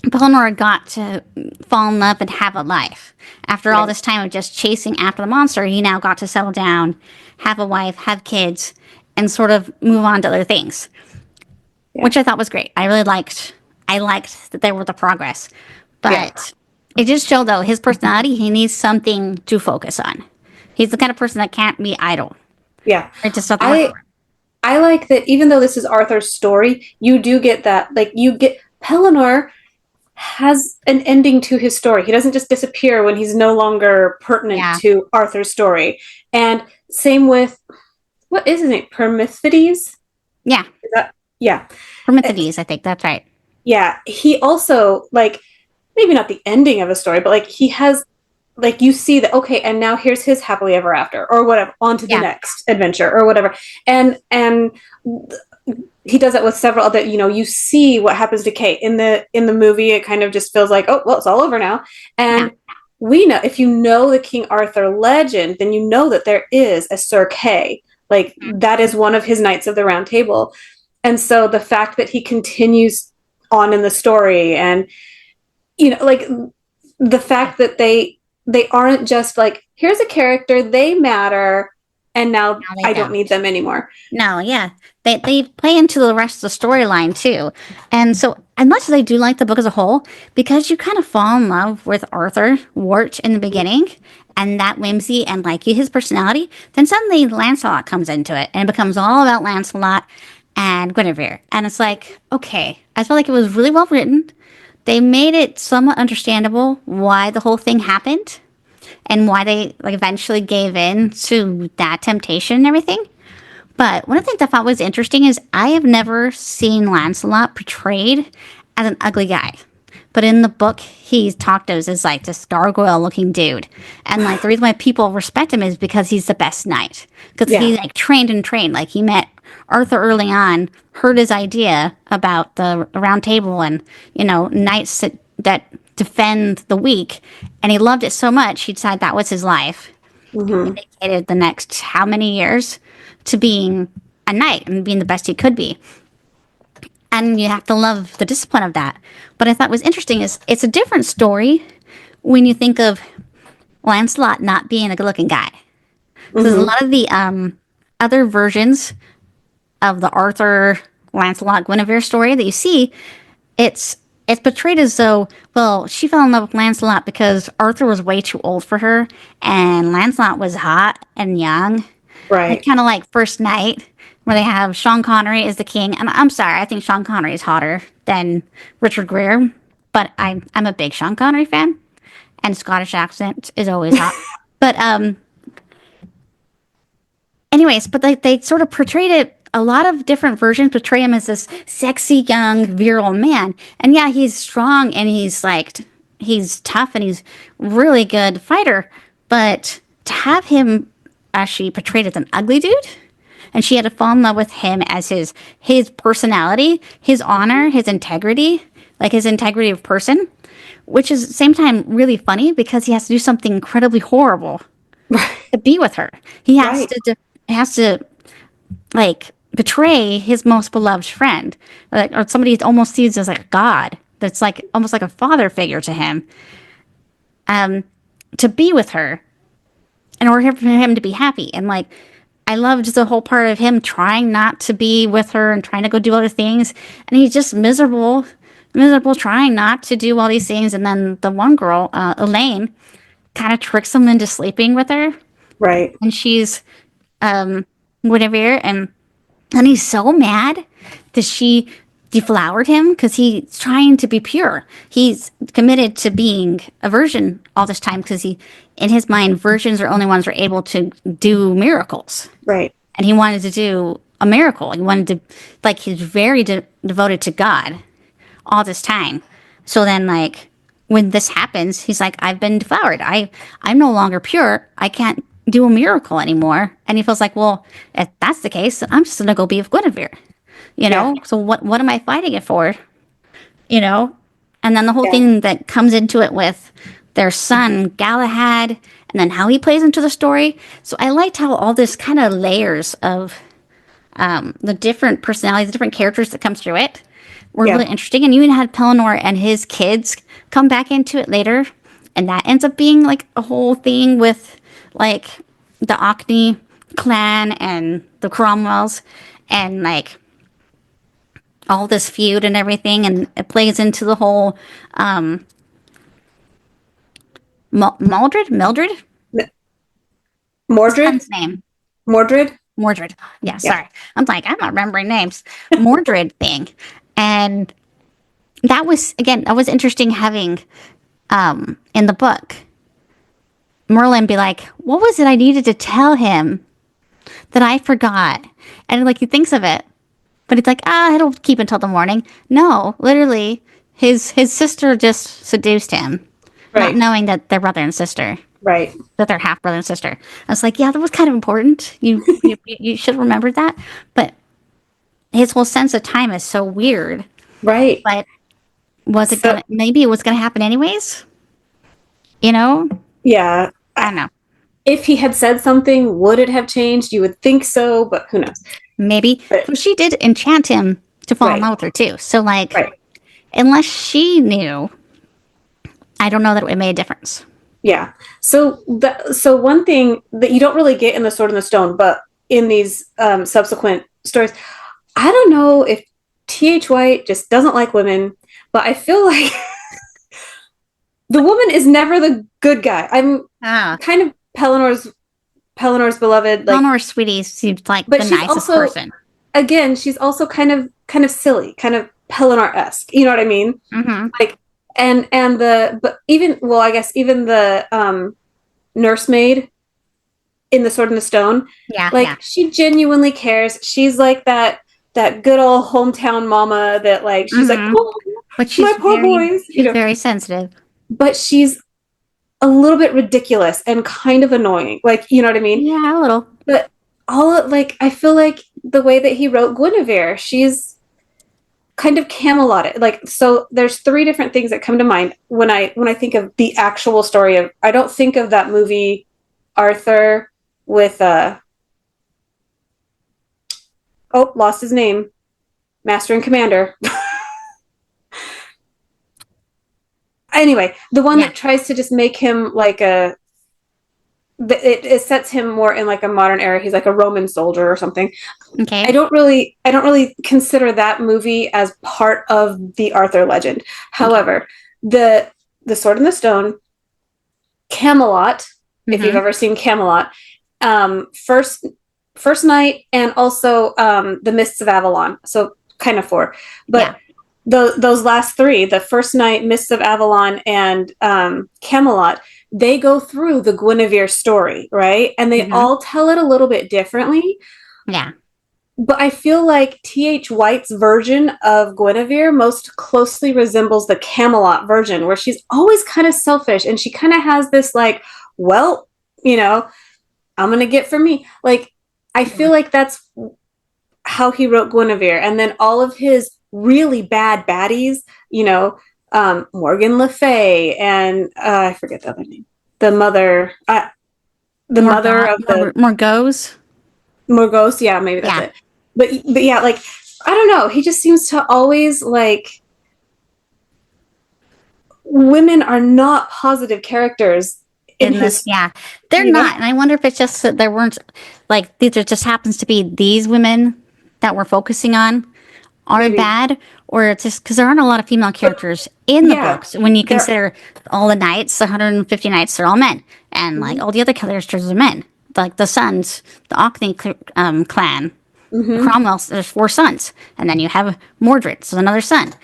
Pellinor got to fall in love and have a life. After all this time of just chasing after the monster, he now got to settle down, have a wife, have kids, and sort of move on to other things, which I thought was great. I liked that there was the progress, but it just showed, though, his personality. He needs something to focus on. He's the kind of person that can't be idle. Yeah. It just doesn't work. I like that even though this is Arthur's story, you do get that. Like, you get Pellinor has an ending to his story. He doesn't just disappear when he's no longer pertinent to Arthur's story. And same with, what is his name? Permiphides? Yeah. Permiphides, I think. That's right. Yeah. He also, like, maybe not the ending of a story, but, like, he has, like, you see that, okay, and now here's his happily ever after, or whatever, on to the next adventure, or whatever. And he does that with several other, you see what happens to Kate. In the movie, it kind of just feels like, oh, well, it's all over now. And we know, if you know the King Arthur legend, then you know that there is a Sir Kay. Like, that is one of his Knights of the Round Table. And so the fact that he continues on in the story, and, like, the fact that they aren't just like, here's a character, they matter, and now I don't need them anymore. No, yeah. They play into the rest of the storyline, too. And so, as much as I do like the book as a whole, because you kind of fall in love with Arthur Wart in the beginning, and that whimsy and, like, his personality, then suddenly Lancelot comes into it, and it becomes all about Lancelot and Guinevere. And it's like, okay, I felt like it was really well written. They made it somewhat understandable why the whole thing happened and why they, like, eventually gave in to that temptation and everything. But one of the things I thought was interesting is I have never seen Lancelot portrayed as an ugly guy. But in the book, he's talked of as, like, this gargoyle-looking dude. And, like, the reason why people respect him is because he's the best knight. Because he's, like, trained. Like, he met Arthur early on, heard his idea about the Round Table and, knights that defend the weak, and he loved it so much, he decided that was his life. He dedicated the next how many years to being a knight and being the best he could be. And you have to love the discipline of that. But I thought was interesting is it's a different story when you think of Lancelot not being a good-looking guy. Because a lot of the other versions of the Arthur, Lancelot, Guinevere story that you see, it's portrayed as though, well, she fell in love with Lancelot because Arthur was way too old for her, and Lancelot was hot and young. Right. Kind of like First Night, where they have Sean Connery as the king. And I'm sorry, I think Sean Connery is hotter than Richard Gere, but I'm a big Sean Connery fan, and Scottish accent is always hot. But anyways, but they sort of portrayed it. A lot of different versions portray him as this sexy, young, virile man. And yeah, he's strong and he's tough and he's really good fighter. But to have him actually portrayed as an ugly dude, and she had to fall in love with him as his personality, his honor, his integrity, like his integrity of person, which is at the same time really funny because he has to do something incredibly horrible to be with her. He has to like betray his most beloved friend, or somebody he almost sees as like a god. That's like almost like a father figure to him. To be with her, in order for him to be happy, and like I love just the whole part of him trying not to be with her and trying to go do other things, and he's just miserable trying not to do all these things. And then the one girl, Elaine, kind of tricks him into sleeping with her, right? And she's Guinevere, and he's so mad that she deflowered him because he's trying to be pure. He's committed to being a virgin all this time because in his mind, virgins are only ones who are able to do miracles. Right. And he wanted to do a miracle. He wanted to, like, he's very devoted to God all this time. So then, like, when this happens, he's like, I've been deflowered. I'm no longer pure. I can't do a miracle anymore. And he feels like, well, if that's the case, then I'm just going to go be with Guinevere. You know? Yeah. So what am I fighting it for? You know? And then the whole Yeah. thing that comes into it with their son, Galahad, and then how he plays into the story. So I liked how all this kind of layers of the different personalities, the different characters that come through it were really interesting. And you even had Pelennor and his kids come back into it later. And that ends up being like a whole thing with like the Orkney clan and the Cromwells and like all this feud and everything. And it plays into the whole Mildred? Mordred? His name. Mordred? Mordred. Yeah, sorry. I'm like, I'm not remembering names. Mordred thing. And that was interesting having in the book Merlin be like, what was it I needed to tell him that I forgot? And like he thinks of it, but it's like, it'll keep until the morning. No, literally, his sister just seduced him, not knowing that they're brother and sister. Right. That they're half brother and sister. I was like, yeah, that was kind of important. You should have remembered that. But his whole sense of time is so weird. Right. But maybe it was gonna happen anyways? You know? Yeah. I don't know. If he had said something, would it have changed? You would think so, but who knows? Maybe. But she did enchant him to fall in love with her too. So like, unless she knew, I don't know that it would have made a difference. Yeah. So one thing that you don't really get in The Sword in the Stone, but in these subsequent stories, I don't know if T.H. White just doesn't like women, but I feel like the woman is never the good guy. I'm kind of Pellenor's beloved. Like, Pellenor's sweetie seems like the nicest person. Again, she's also kind of silly, kind of Pelennor-esque. You know what I mean? Mm-hmm. Like, I guess even the nursemaid in The Sword in the Stone, she genuinely cares. She's like that good old hometown mama that like she's like, oh, but she's my poor boys. She's very sensitive, but she's a little bit ridiculous and kind of annoying. Like, you know what I mean? Yeah, a little. But I feel like the way that he wrote Guinevere, she's kind of Camelot. Like, so there's 3 different things that come to mind when I think of the actual story of. I don't think of that movie Arthur with lost his name, Master and Commander. Anyway, the one that tries to just make him like it sets him more in like a modern era. He's like a Roman soldier or something. Okay. I don't really consider that movie as part of the Arthur legend. However, the Sword in the Stone, Camelot, if you've ever seen Camelot, First Night, and also the Mists of Avalon. So kind of 4, but those last 3, the First Night, Mists of Avalon, and Camelot, they go through the Guinevere story, right? And they all tell it a little bit differently. Yeah. But I feel like T.H. White's version of Guinevere most closely resembles the Camelot version, where she's always kind of selfish and she kind of has this like, well, you know, I'm going to get for me. Like, I feel like that's how he wrote Guinevere. And then all of his really bad baddies, you know, Morgan Le Fay and I forget the other name. The mother of the Morgause, yeah, maybe that's it. But yeah, like I don't know. He just seems to always like women are not positive characters in this. Yeah, they're not. And I wonder if it's just that there weren't like these. Just happens to be these women that we're focusing on are bad, or it's just because there aren't a lot of female characters in the books. When you consider all the knights, the 150 knights, they're all men, and like all the other characters are men. Like the sons, the Orkney clan, Cromwell. There's 4 sons, and then you have Mordred, so another son,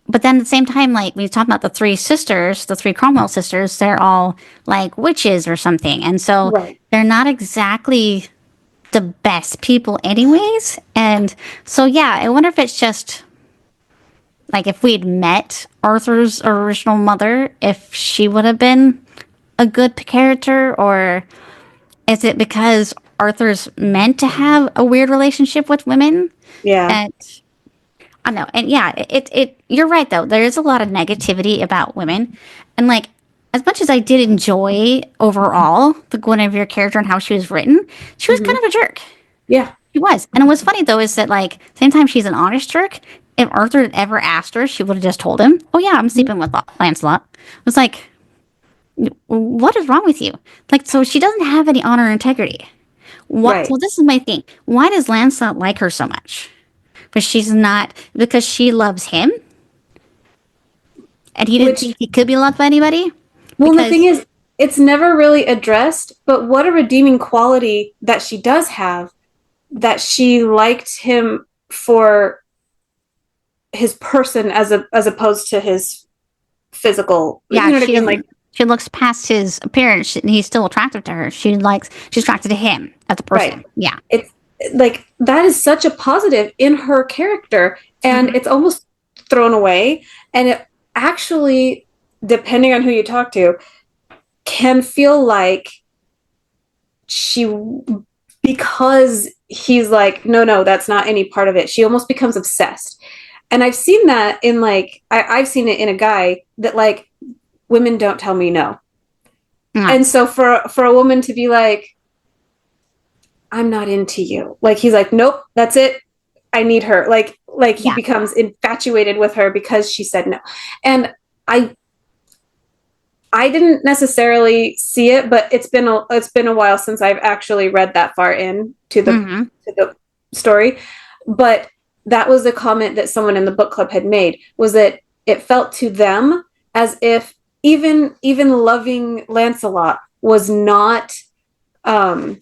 But then at the same time, like when you talk about the 3 sisters, the 3 Cromwell sisters, they're all like witches or something, and so they're not exactly the best people anyways. And so I wonder if it's just like if we'd met Arthur's original mother, if she would have been a good character, or is it because Arthur's meant to have a weird relationship with women? Yeah. And I don't know. And yeah, you're right though. There is a lot of negativity about women. And like, as much as I did enjoy overall the Guinevere character and how she was written, she was kind of a jerk. Yeah. She was. And what's funny though is that like, same time she's an honest jerk, if Arthur had ever asked her, she would have just told him, "Oh yeah, I'm sleeping with Lancelot." It was like, what is wrong with you? Like, so she doesn't have any honor or integrity. What? Right. So this is my thing. Why does Lancelot like her so much? But she's not, because she loves him, and he didn't think he could be loved by anybody. Well, the thing is, it's never really addressed. But what a redeeming quality that she does have, that she liked him for his person as opposed to his physical. Yeah, you know what I mean? Like, she looks past his appearance, and he's still attractive to her. She's attracted to him as a person. Right. Yeah, it's like that is such a positive in her character, and it's almost thrown away. And it actually, depending on who you talk to, can feel like because he's like, no, that's not any part of it. She almost becomes obsessed. And I've seen that in like, I've seen it in a guy that like, women don't tell me no. And so for a woman to be like, I'm not into you. Like, he's like, nope, that's it. I need her. Like he becomes infatuated with her because she said no. And I didn't necessarily see it, but it's been a while since I've actually read that far in to the story. But that was a comment that someone in the book club had made, was that it felt to them as if even loving Lancelot was not a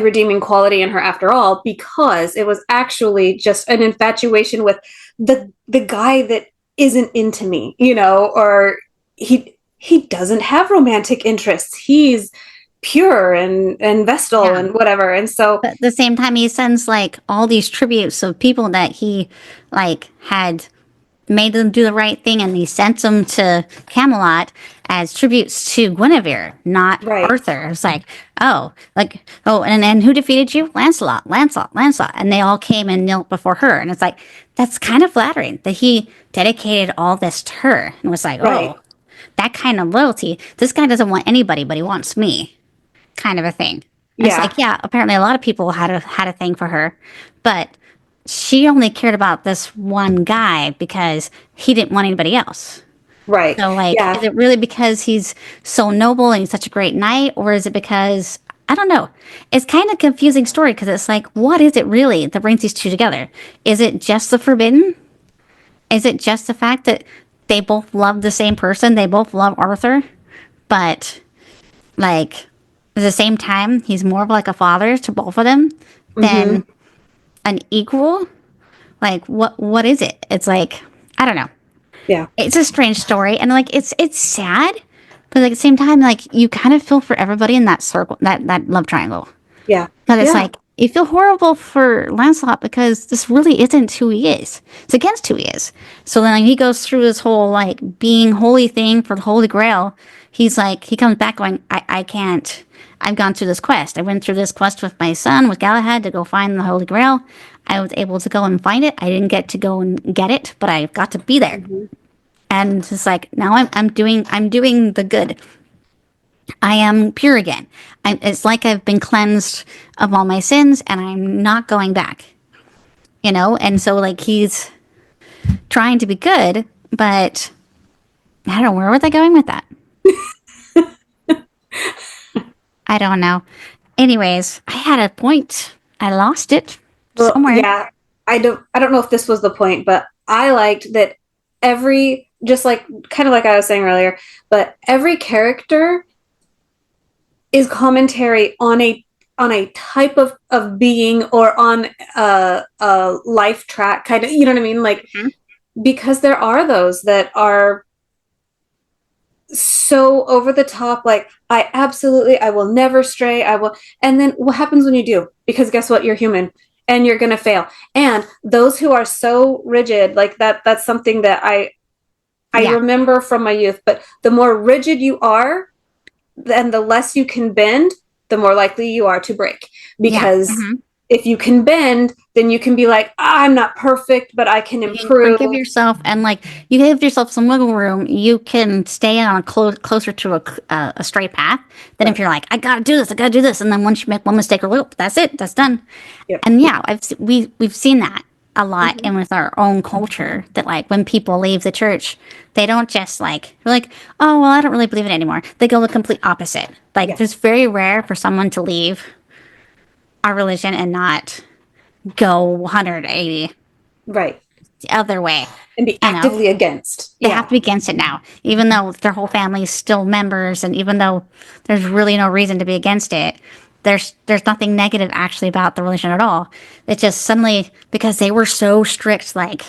redeeming quality in her after all, because it was actually just an infatuation with the guy that isn't into me, or he doesn't have romantic interests. He's pure and vestal and whatever. And so but at the same time, he sends like all these tributes of people that he like had made them do the right thing, and he sent them to Camelot as tributes to Guinevere, not Arthur. It's like, and who defeated you? Lancelot. And they all came and knelt before her. And it's like, that's kind of flattering that he dedicated all this to her. And was like, oh, that kind of loyalty. This guy doesn't want anybody, but he wants me, kind of a thing. It's like, apparently a lot of people had a thing for her, but she only cared about this one guy because he didn't want anybody else. Right. So, like, is it really because he's so noble and he's such a great knight, or is it because, I don't know. It's kind of a confusing story, because it's like, what is it really that brings these two together? Is it just the forbidden? Is it just the fact that they both love the same person? They both love Arthur, but, like, at the same time, he's more of like a father to both of them than an equal. Like, what is it? It's like, I don't know. Yeah, it's a strange story, and like it's sad, but like, at the same time, like, you kind of feel for everybody in that circle, that love triangle. Yeah, but it's like, you feel horrible for Lancelot because this really isn't who he is. It's against who he is. So then he goes through this whole like being holy thing for the Holy Grail. He's like, he comes back going, I can't. I've gone through this quest. I went through this quest with my son, with Galahad, to go find the Holy Grail. I was able to go and find it. I didn't get to go and get it, but I got to be there. And it's like, now I'm doing the good. I am pure again. It's like I've been cleansed of all my sins, and I'm not going back. And so like, he's trying to be good, but I don't know, where was I going with that? I don't know. Anyways, I had a point. I lost it somewhere. Yeah, I don't know if this was the point, but I liked that just like, kind of like I was saying earlier, but every character is commentary on a type of being, or on a life track, kind of, you know what I mean? Like, because there are those that are so over the top, like, I will never stray. And then what happens when you do? Because guess what? You're human, and you're going to fail. And those who are so rigid, like that's something that I I remember from my youth, but the more rigid you are, and the less you can bend, the more likely you are to break. Because if you can bend, then you can be like, I'm not perfect, but I can improve. You forgive yourself, and like you give yourself some wiggle room. You can stay on a closer to a straight path than if you're like, I gotta do this, and then once you make one mistake or whoop, that's it, that's done. Yep. And yeah, we've seen that a lot, and with our own culture, that like when people leave the church, they don't just like, they're like, oh well, I don't really believe it anymore. They go the complete opposite. Like it's very rare for someone to leave our religion and not go 180 right the other way and be actively against. They have to be against it now, even though their whole family is still members, and even though there's really no reason to be against it. There's nothing negative actually about the religion at all. It's just suddenly, because they were so strict, like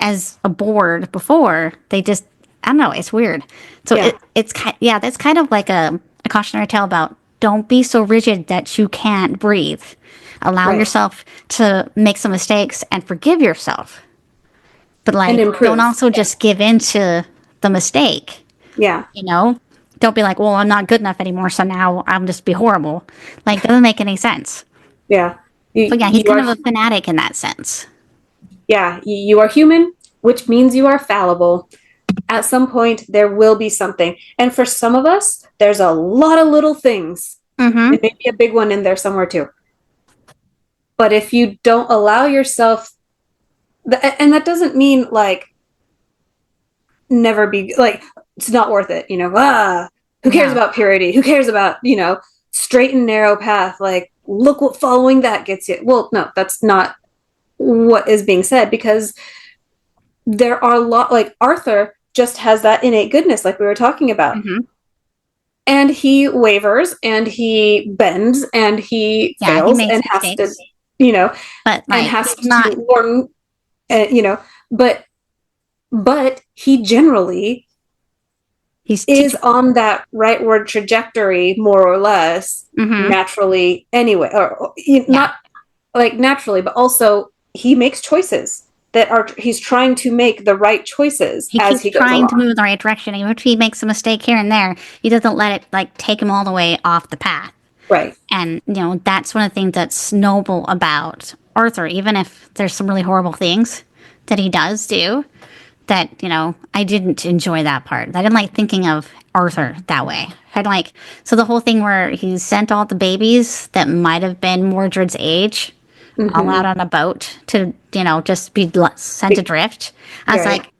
as a board before, they just, I don't know, it's weird. So it's that's kind of like a cautionary tale about don't be so rigid that you can't breathe. Allow yourself to make some mistakes and forgive yourself. But like, don't also just give in to the mistake. Yeah. You know? Don't be like, well, I'm not good enough anymore, so now I'm just be horrible. Like, that doesn't make any sense. Yeah. But yeah, he's kind of a fanatic in that sense. Yeah. You are human, which means you are fallible. At some point, there will be something. And for some of us, there's a lot of little things. And maybe a big one in there somewhere too. But if you don't allow yourself, and that doesn't mean like never be like, it's not worth it, you know, who cares about purity? Who cares about, you know, straight and narrow path? Like, look what following that gets you. Well, no, that's not what is being said, because there are a lot, like Arthur just has that innate goodness, like we were talking about. And he wavers and he bends and he fails and has to, you know, but like, and has to learn, you know, but he generally is on that rightward trajectory, more or less, naturally anyway, or not like naturally, but also he makes choices that are, he's trying to make the right choices as he goes along. Trying to move in the right direction. Even if he makes a mistake here and there, he doesn't let it like take him all the way off the path. Right. And, you know, that's one of the things that's noble about Arthur, even if there's some really horrible things that he does do. That, you know, I didn't enjoy that part. I didn't like thinking of Arthur that way. I'd like, so the whole thing where he sent all the babies that might have been Mordred's age all out on a boat to, you know, just be sent adrift. I was like,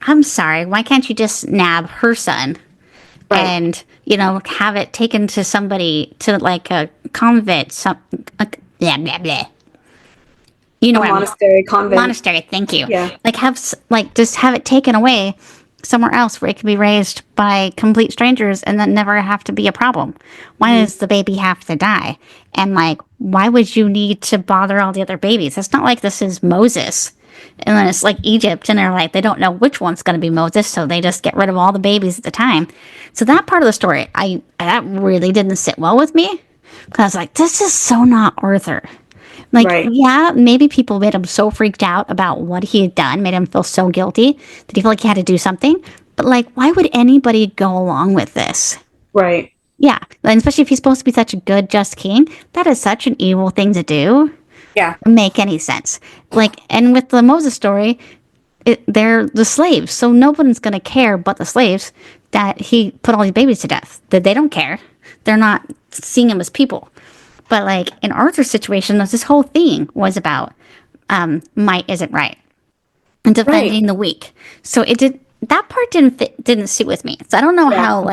I'm sorry, why can't you just nab her son and, you know, have it taken to somebody, to like a convent, blah, blah, blah. You know, monastery, convent. Monastery, thank you. Yeah. Like just have it taken away somewhere else where it can be raised by complete strangers and then never have to be a problem. Why does the baby have to die? And like, why would you need to bother all the other babies? It's not like this is Moses. And then it's like Egypt, and they're like, they don't know which one's going to be Moses, so they just get rid of all the babies at the time. So that part of the story, that really didn't sit well with me. Because I was like, this is so not Arthur. Like, yeah, maybe people made him so freaked out about what he had done, made him feel so guilty that he felt like he had to do something. But, like, why would anybody go along with this? Right. Yeah. And especially if he's supposed to be such a good, just king. That is such an evil thing to do. Yeah. Make any sense. Like, and with the Moses story, they're the slaves. So no one's going to care but the slaves that he put all these babies to death. That they don't care. They're not seeing him as people. But, like, in Arthur's situation, this whole thing was about might isn't right. And defending the weak. So that part didn't sit with me. So I don't know how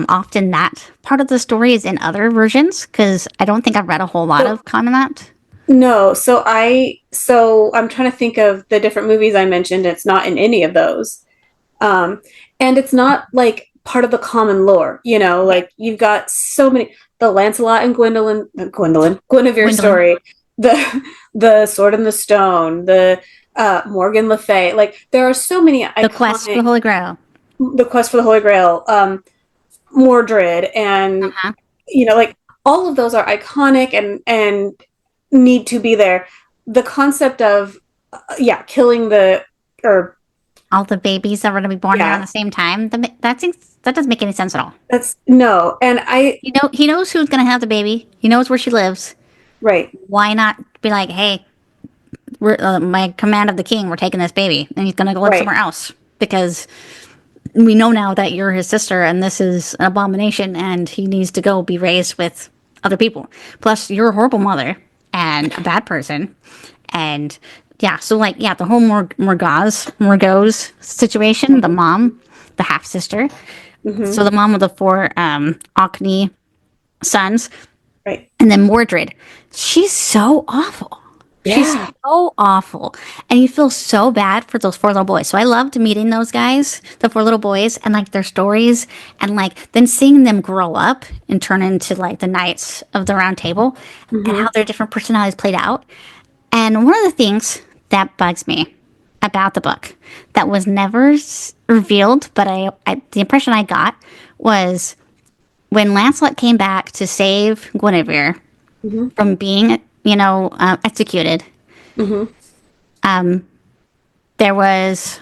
often that part of the story is in other versions, because I don't think I've read a whole lot of comment that. No, so I'm trying to think of the different movies I mentioned. It's not in any of those. And it's not, like, part of the common lore, you know, like, you've got so many... The Lancelot and Guinevere story, the Sword in the Stone, the Morgan Le Fay. Like, there are so many iconic... The Quest for the Holy Grail. The Quest for the Holy Grail. Mordred, and, you know, like, all of those are iconic and need to be there. The concept of, killing or all the babies that were going to be born around the same time. That doesn't make any sense at all. No, and he knows who's going to have the baby. He knows where she lives. Right. Why not be like, hey, we're my command of the king, we're taking this baby, and he's going to go live somewhere else because we know now that you're his sister, and this is an abomination, and he needs to go be raised with other people. Plus, you're a horrible mother and a bad person, and so the whole Morgoz situation, the mom, the half sister. Mm-hmm. So the mom of the 4 Orkney sons, right, and then Mordred. She's so awful. Yeah. She's so awful, and you feel so bad for those 4 little boys. So I loved meeting those guys, the 4 little boys, and like their stories, and like then seeing them grow up and turn into like the Knights of the Round Table, and how their different personalities played out. And one of the things that bugs me about the book that was never revealed, but the impression I got was when Lancelot came back to save Guinevere from being, executed. Mm-hmm. There was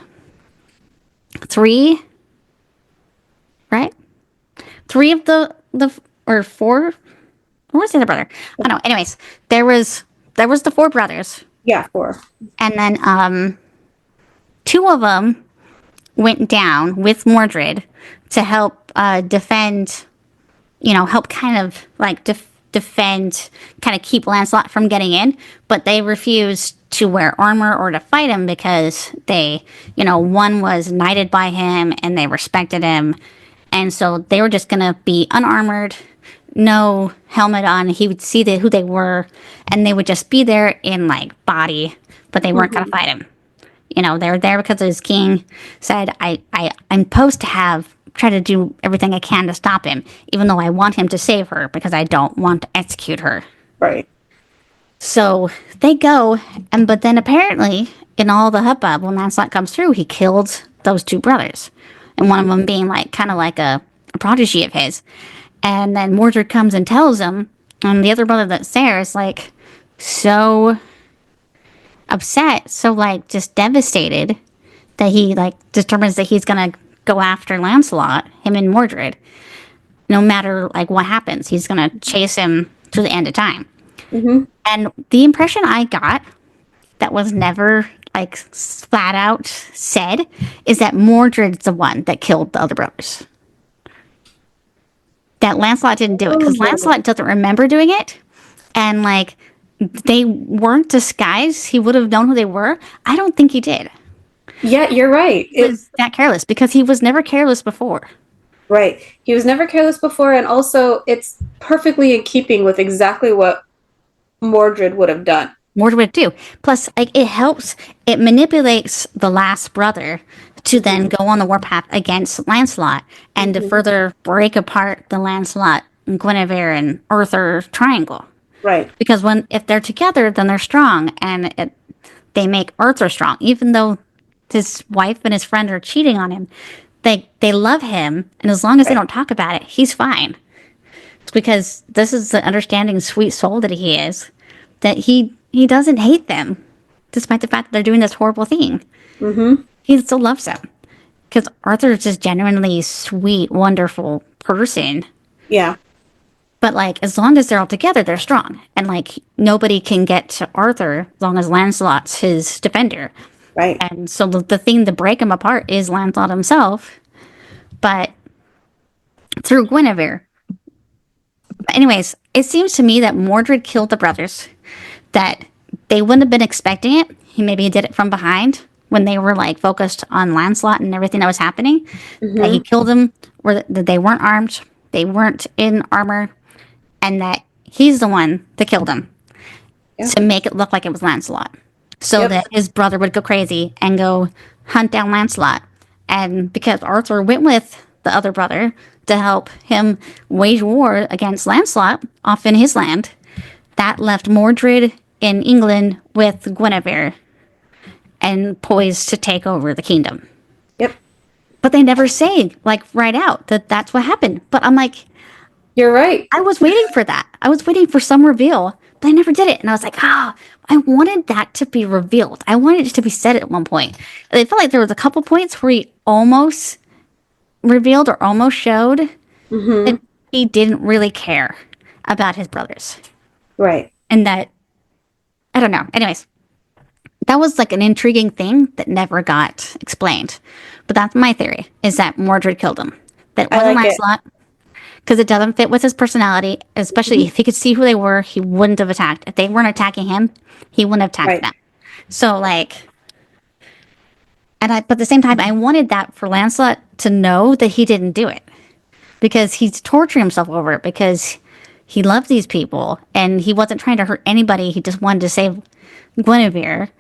3, right? 3 of the or 4. Where's the other brother? I don't know. Anyways, there was the 4 brothers. Yeah, 4. And then 2 of them went down with Mordred to help defend, help kind of like defend, kind of keep Lancelot from getting in. But they refused to wear armor or to fight him because they, one was knighted by him and they respected him. And so they were just going to be unarmored, no helmet on. He would see who they were, and they would just be there in like body, but they weren't going to fight him. They were there because his king said, I'm supposed to try to do everything I can to stop him, even though I want him to save her because I don't want to execute her. Right. So they go, but then apparently in all the hubbub, when Lancelot comes through, he killed those 2 brothers, and one of them being like kind of like a protege of his. And then Mordred comes and tells him, and the other brother that's there is like so upset, so like just devastated that he like determines that he's gonna go after Lancelot, him and Mordred, no matter like what happens. He's gonna chase him to the end of time. Mm-hmm. And the impression I got that was never like flat out said is that Mordred's the one that killed the other brothers. That Lancelot didn't do it because Lancelot doesn't remember doing it, and like they weren't disguised. He would have known who they were. I don't think he did. Yeah, you're right. He was that careless because he was never careless before. Right. He was never careless before, and also it's perfectly in keeping with exactly what Mordred would have done. Mordred would do. Plus, like it helps. It manipulates the last brother to then go on the warpath against Lancelot and to further break apart the Lancelot and Guinevere and Arthur triangle. Right. Because if they're together, then they're strong, and they make Arthur strong. Even though his wife and his friend are cheating on him, they love him, and as long as they don't talk about it, he's fine. It's because this is the understanding, sweet soul that he is, that he doesn't hate them, despite the fact that they're doing this horrible thing. Mm-hmm. He still loves them. Because Arthur is just genuinely sweet, wonderful person. Yeah. But, like, as long as they're all together, they're strong. And, like, nobody can get to Arthur as long as Lancelot's his defender. Right. And so the thing to break him apart is Lancelot himself. But through Guinevere. But anyways, it seems to me that Mordred killed the brothers. That they wouldn't have been expecting it. Maybe he did it from behind when they were, like, focused on Lancelot and everything that was happening. Mm-hmm. That he killed them. That they weren't armed. They weren't in armor. And that he's the one that killed him to make it look like it was Lancelot. So that his brother would go crazy and go hunt down Lancelot. And because Arthur went with the other brother to help him wage war against Lancelot off in his land, that left Mordred in England with Guinevere and poised to take over the kingdom. Yep. But they never say, like, right out that that's what happened. But I'm like... You're right. I was waiting for that. I was waiting for some reveal, but I never did it. And I was like, I wanted that to be revealed. I wanted it to be said at one point. And it felt like there was a couple points where he almost revealed or almost showed that he didn't really care about his brothers. Right. And that, I don't know. Anyways, that was like an intriguing thing that never got explained. But that's my theory, is that Mordred killed him. That wasn't Lancelot. Because it doesn't fit with his personality, especially if he could see who they were, he wouldn't have attacked. If they weren't attacking him, he wouldn't have attacked them. So, like, but at the same time, I wanted that for Lancelot to know that he didn't do it. Because he's torturing himself over it, because he loved these people, and he wasn't trying to hurt anybody, he just wanted to save Guinevere,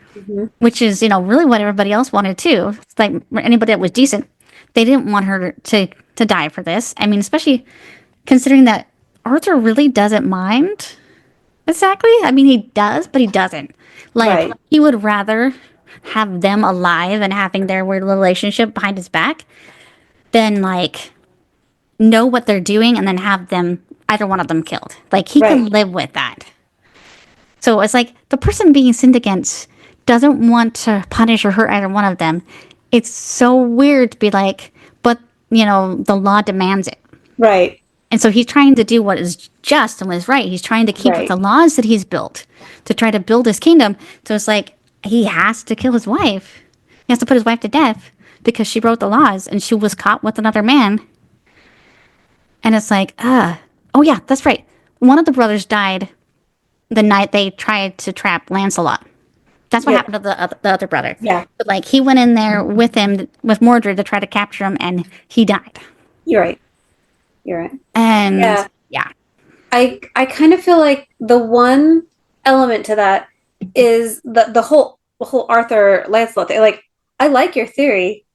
which is, really what everybody else wanted too. It's like anybody that was decent, they didn't want her to die for this. I mean, especially considering that Arthur really doesn't mind. Exactly. I mean, he does, but he doesn't. Like, he would rather have them alive and having their weird relationship behind his back than, like, know what they're doing and then have them, either one of them, killed. Like, he can live with that. So it's like the person being sinned against doesn't want to punish or hurt either one of them. It's so weird to be like, but, the law demands it. Right. And so he's trying to do what is just and what is right. He's trying to keep with the laws that he's built to try to build his kingdom. So it's like he has to kill his wife. He has to put his wife to death because she wrote the laws and she was caught with another man. And it's like, oh yeah, that's right. One of the brothers died the night they tried to trap Lancelot. That's what happened to the other brother. Yeah. But, like, he went in there with Mordred to try to capture him, and he died. You're right. And, yeah. I kind of feel like the one element to that is the whole Arthur Lancelot thing. Like, I like your theory.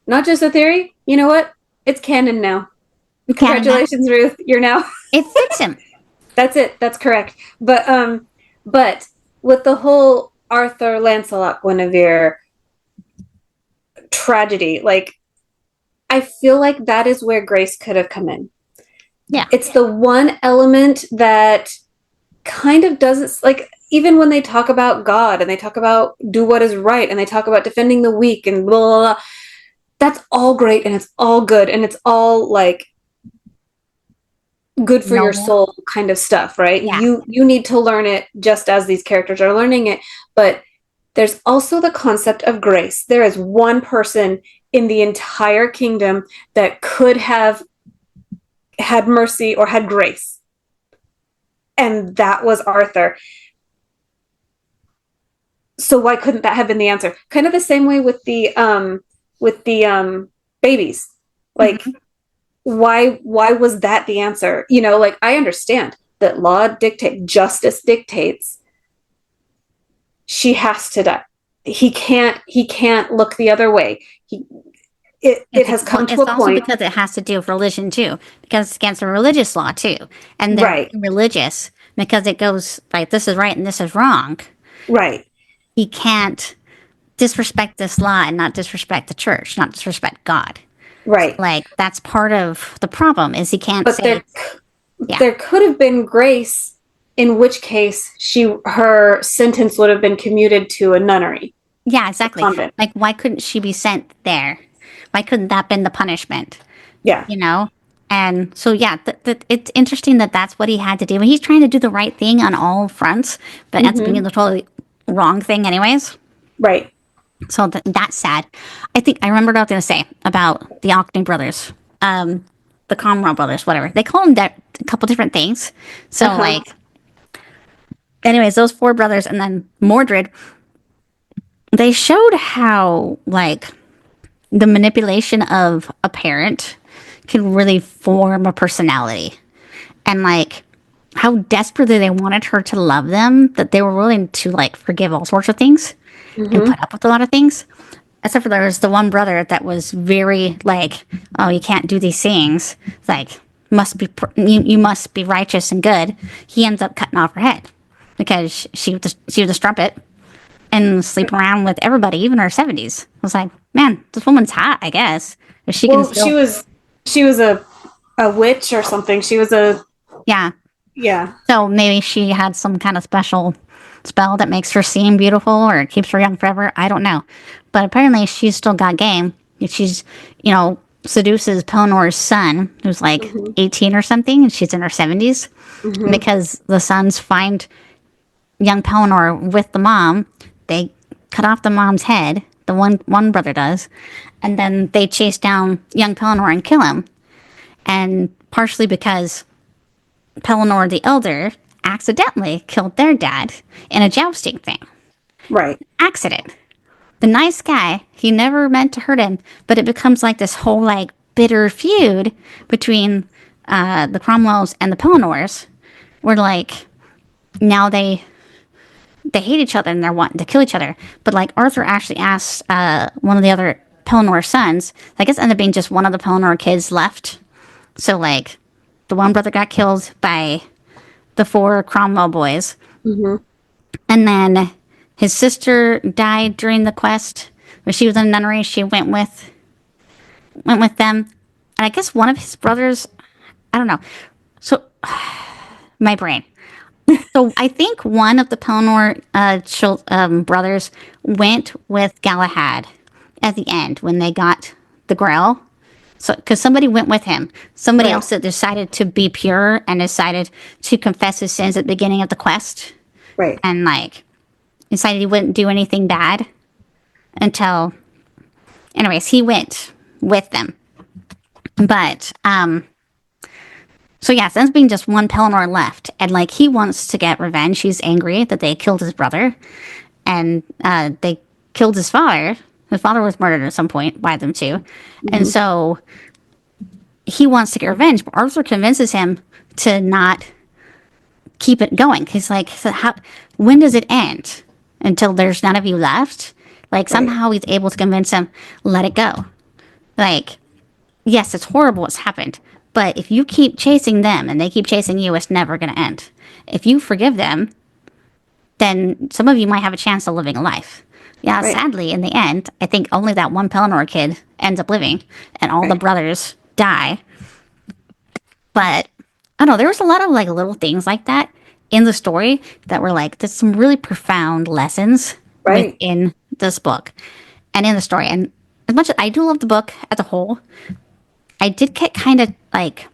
Not just a theory. You know what? It's canon now. Congratulations, Ruth. You're now... It fits him. That's it. That's correct. But with the whole Arthur, Lancelot, Guinevere tragedy, like, I feel like that is where grace could have come in. Yeah. It's the one element that kind of doesn't, like, even when they talk about God and they talk about do what is right and they talk about defending the weak and blah, blah, blah, that's all great and it's all good and it's all, like, good for your soul kind of stuff, right? Yeah. You need to learn it just as these characters are learning it. But there's also the concept of grace. There is one person in the entire kingdom that could have had mercy or had grace. And that was Arthur. So why couldn't that have been the answer? Kind of the same way with the babies. Like, why was that the answer? Like, I understand that justice dictates she has to die. He can't look the other way. It has come to a point. It's also because it has to do with religion too, because it's against a religious law too, and they're religious because it goes like this is right and this is wrong. Right. He can't disrespect this law and not disrespect the church, not disrespect God. Right. Like, that's part of the problem is he can't say. There could have been grace, in which case her sentence would have been commuted to a nunnery. Yeah, exactly. Like, why couldn't she be sent there? Why couldn't that been the punishment? Yeah. And so, yeah, it's interesting that that's what he had to do. And he's trying to do the right thing on all fronts, but ends up being the totally wrong thing anyways. Right. So that's sad. I remembered what I was going to say about the Orkney brothers, the Cromwell brothers, whatever. They call them that a couple different things. So, like, anyways, those four brothers and then Mordred, they showed how, like, the manipulation of a parent can really form a personality. And, like, how desperately they wanted her to love them that they were willing to, like, forgive all sorts of things. And put up with a lot of things, except for there was the one brother that was very like, oh, you can't do these things. It's like, you must be righteous and good. He ends up cutting off her head because she was a strumpet and sleeping around with everybody, even her 70s. I was like, man, this woman's hot, I guess. If she can still... she was a a witch or something. She was a Yeah. yeah. So maybe she had some kind of special spell that makes her seem beautiful or keeps her young forever. I don't know. But apparently she's still got game. She's, seduces Pelnor's son, who's like 18 or something, and she's in her 70s. Because the sons find young Pelnor with the mom. They cut off the mom's head. The one brother does. And then they chase down young Pelnor and kill him. And partially because Pelnor the Elder accidentally killed their dad in a jousting thing. Right. Accident. The nice guy, he never meant to hurt him, but it becomes like this whole like bitter feud between the Cromwells and the Pelnors, where like now they hate each other and they're wanting to kill each other. But like Arthur actually asks one of the other Pelnor sons, I guess ended up being just one of the Pelnor kids left. So like the one brother got killed by the 4 Cromwell boys. And then his sister died during the quest. When she was in a nunnery, she went with them. And I guess one of his brothers, I don't know. So, my brain. So I think one of the Pelnor brothers went with Galahad at the end when they got the Grail. So, because somebody went with him. Somebody else that decided to be pure and decided to confess his sins at the beginning of the quest. Right. And, like, decided he wouldn't do anything bad until... Anyways, he went with them. But, so yeah, since being just one Pelnor left, and, like, he wants to get revenge. He's angry that they killed his brother. And, they killed his father. His father was murdered at some point by them too. And so he wants to get revenge, but Arthur convinces him to not keep it going. He's like, when does it end? Until there's none of you left? Like, somehow he's able to convince him, let it go. Like, yes, it's horrible what's happened, but if you keep chasing them and they keep chasing you, it's never going to end. If you forgive them, then some of you might have a chance of living a life. Yeah, sadly, in the end, I think only that one Pelnor kid ends up living, and all the brothers die. But, I don't know, there was a lot of, like, little things like that in the story that were, like, there's some really profound lessons within this book and in the story. And as much as I do love the book as a whole, I did get kind of, like,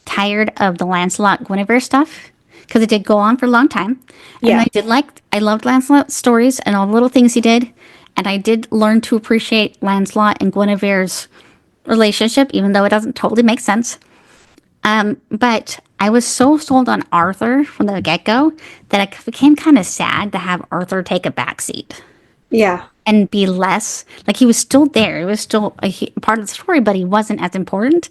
tired of the Lancelot-Guinevere stuff, because it did go on for a long time. And I loved Lancelot's stories and all the little things he did. And I did learn to appreciate Lancelot and Guinevere's relationship, even though it doesn't totally make sense. But I was so sold on Arthur from the get-go that it became kind of sad to have Arthur take a backseat. Yeah. And be less, like, he was still there. He was still a part of the story, but he wasn't as important.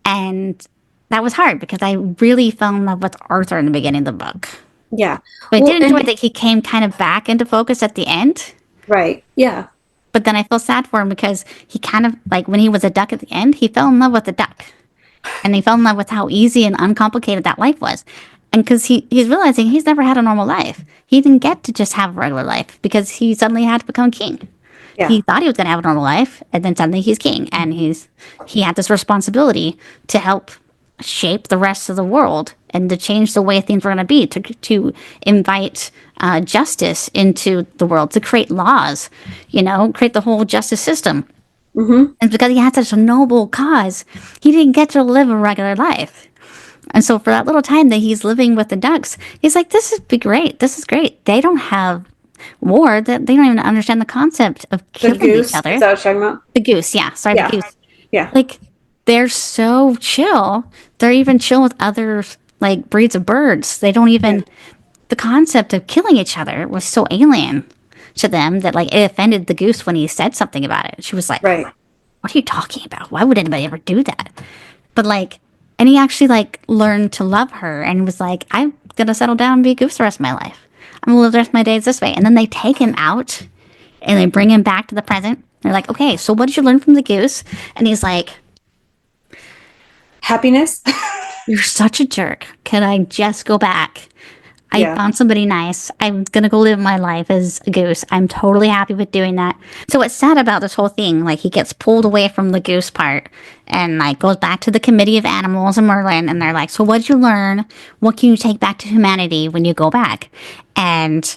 And that was hard because I really fell in love with Arthur in the beginning of the book. Yeah. But I did enjoy that he came kind of back into focus at the end. Right. Yeah. But then I feel sad for him because he kind of, like, when he was a duck at the end, he fell in love with the duck. And he fell in love with how easy and uncomplicated that life was. And because he's realizing he's never had a normal life. He didn't get to just have a regular life because he suddenly had to become king. Yeah. He thought he was going to have a normal life, and then suddenly he's king. And he had this responsibility to help shape the rest of the world and to change the way things were going to be, to invite justice into the world, to create laws, create the whole justice system. And because he had such a noble cause, he didn't get to live a regular life. And so for that little time that he's living with the ducks, he's like, this is great. This is great. They don't have war. They don't even understand the concept of killing each other. Is that what you're talking about? The goose, yeah. Sorry, yeah. The goose. Yeah. Like, they're so chill. They're even chill with other, like, breeds of birds. They don't even... The concept of killing each other was so alien to them that, like, it offended the goose when he said something about it. She was like, what are you talking about? Why would anybody ever do that? But, like... And he actually, like, learned to love her and was like, I'm going to settle down and be a goose the rest of my life. I'm going to live the rest of my days this way. And then they take him out and they bring him back to the present. They're like, okay, so what did you learn from the goose? And he's like, happiness. You're such a jerk. Can I just go back? I found somebody nice. I'm going to go live my life as a goose. I'm totally happy with doing that. So what's sad about this whole thing, like he gets pulled away from the goose part and like goes back to the committee of animals and Merlin. And they're like, so what'd you learn? What can you take back to humanity when you go back? And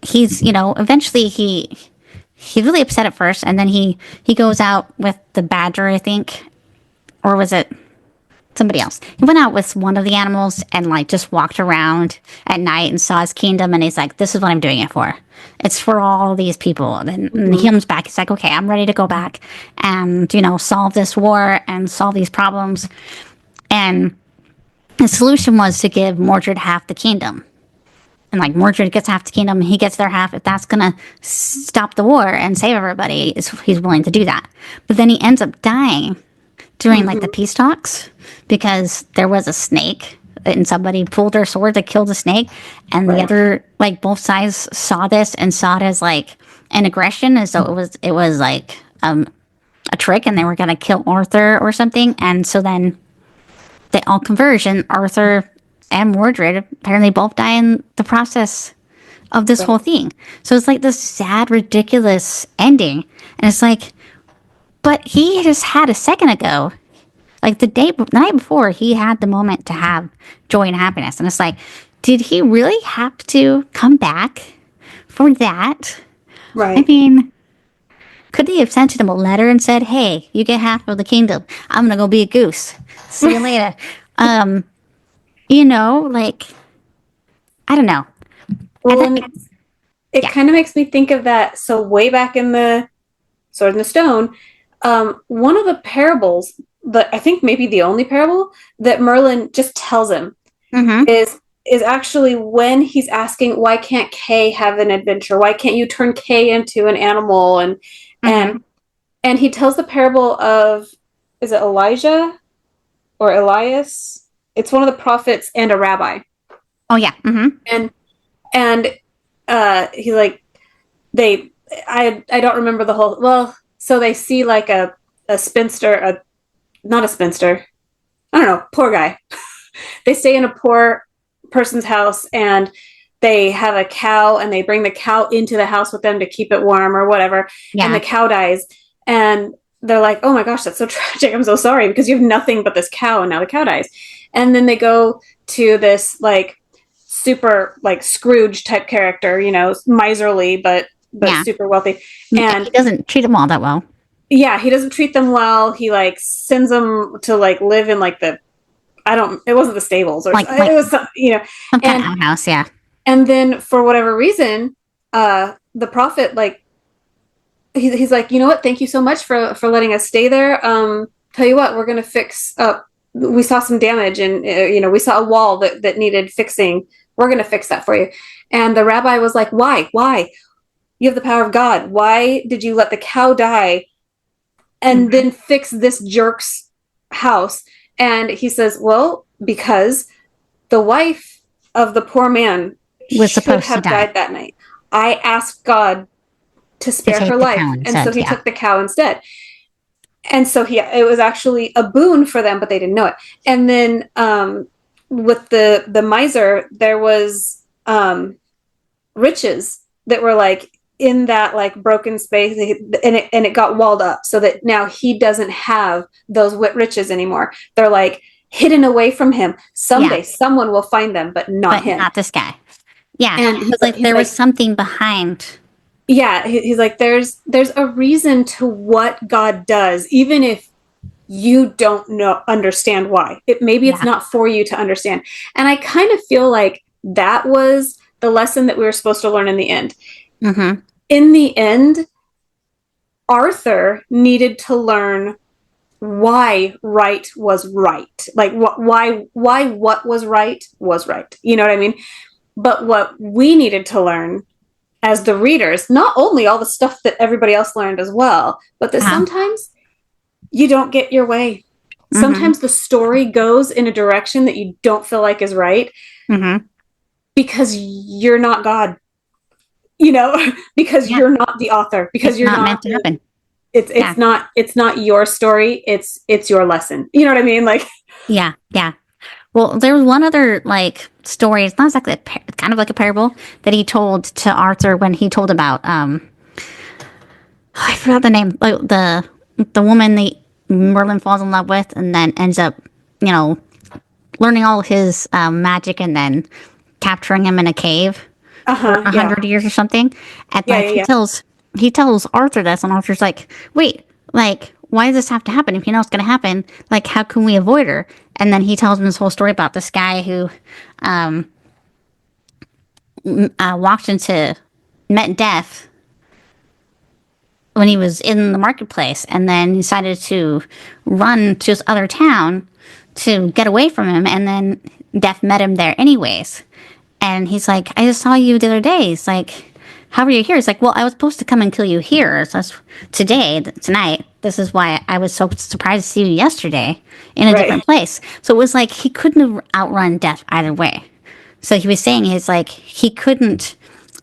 he's, eventually he's really upset at first. And then he goes out with the badger, I think. Or was it somebody else? He went out with one of the animals and like just walked around at night and saw his kingdom. And he's like, this is what I'm doing it for. It's for all these people. And then he comes back. He's like, okay, I'm ready to go back and, solve this war and solve these problems. And the solution was to give Mordred half the kingdom. And like Mordred gets half the kingdom, he gets their half. If that's gonna stop the war and save everybody, he's willing to do that. But then he ends up dying during like the peace talks because there was a snake and somebody pulled their sword to kill the snake, and the other, like, both sides saw this and saw it as like an aggression, as though it was like a trick and they were gonna kill Arthur or something. And so then they all converge, and Arthur and Mordred apparently both die in the process of this whole thing. So it's like this sad, ridiculous ending, and it's like, but he just had a second ago, like the night before, he had the moment to have joy and happiness. And it's like, did he really have to come back for that? Right. I mean, could he have sent him a letter and said, hey, you get half of the kingdom. I'm going to go be a goose. See you later. Like, I don't know. Well, it kind of makes me think of that. So way back in the Sword in the Stone, one of the parables, I think maybe the only parable that Merlin just tells him is actually when he's asking, why can't Kay have an adventure? Why can't you turn Kay into an animal? And he tells the parable of, is it Elijah or Elias? It's one of the prophets and a rabbi. Oh yeah. And he's like, I don't remember the whole, well, so they see like a spinster, not a spinster, I don't know, poor guy. They stay in a poor person's house and they have a cow, and they bring the cow into the house with them to keep it warm or whatever. Yeah. And the cow dies, and they're like, oh my gosh, that's so tragic. I'm so sorry, because you have nothing but this cow, and now the cow dies. And then they go to this like super like Scrooge type character, miserly, but super wealthy. And he doesn't treat them all that well. Yeah, he doesn't treat them well. He like sends them to like live in like it wasn't the stables, or it was some kind of outhouse, yeah. And then for whatever reason, the prophet, like, he's like, you know what? Thank you so much for letting us stay there. Tell you what, we're going to fix up. We saw some damage, and, we saw a wall that needed fixing. We're going to fix that for you. And the rabbi was like, why? You have the power of God. Why did you let the cow die and then fix this jerk's house? And he says, well, because the wife of the poor man was supposed to died that night. I asked God to spare her life. And so he took the cow instead. And so it was actually a boon for them, but they didn't know it. And then with the miser, there was riches that were like in that like broken space, and it got walled up so that now he doesn't have those riches anymore. They're like hidden away from him. Someday someone will find them, but not him. Not this guy. Yeah. And he's like, there was something behind. Yeah. He's like, there's a reason to what God does, even if you don't understand why. Maybe it's not for you to understand. And I kind of feel like that was the lesson that we were supposed to learn in the end. Mm-hmm. In the end, Arthur needed to learn why right was right. Like why what was right was right. You know what I mean? But what we needed to learn as the readers, not only all the stuff that everybody else learned as well, but that sometimes you don't get your way. Sometimes the story goes in a direction that you don't feel like is right because you're not God, because you're not the author, because you're not meant to happen. It's not your story. It's your lesson. You know what I mean? Like, yeah. Well, there was one other like story. It's not exactly kind of like a parable that he told to Arthur when he told about I forgot the name, like the woman that Merlin falls in love with, and then ends up, learning all his magic, and then capturing him in a cave for 100 years or something. And he tells Arthur this, and Arthur's like, "Wait, like, why does this have to happen? If you know it's going to happen, like, how can we avoid her?" And then he tells him this whole story about this guy who met death when he was in the marketplace, and then decided to run to this other town to get away from him, and then Death met him there anyways. And he's like, "I just saw you the other day." He's like, "How are you here?" He's like, "Well, I was supposed to come and kill you here. So that's tonight. This is why I was so surprised to see you yesterday in a different place." So it was like he couldn't have outrun death either way. So he was saying is like he couldn't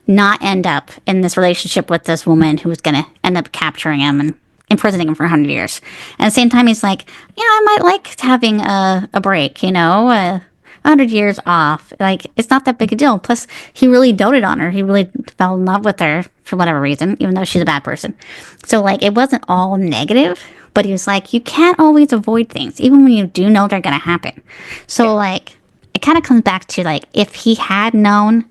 not end up in this relationship with this woman who was going to end up capturing him and imprisoning him for 100 years. And at the same time, he's like, I might like having a break, 100 years off. Like, it's not that big a deal. Plus, he really doted on her. He really fell in love with her for whatever reason, even though she's a bad person. So, like, it wasn't all negative, but he was like, you can't always avoid things, even when you do know they're going to happen. So, like, it kind of comes back to, like, if he had known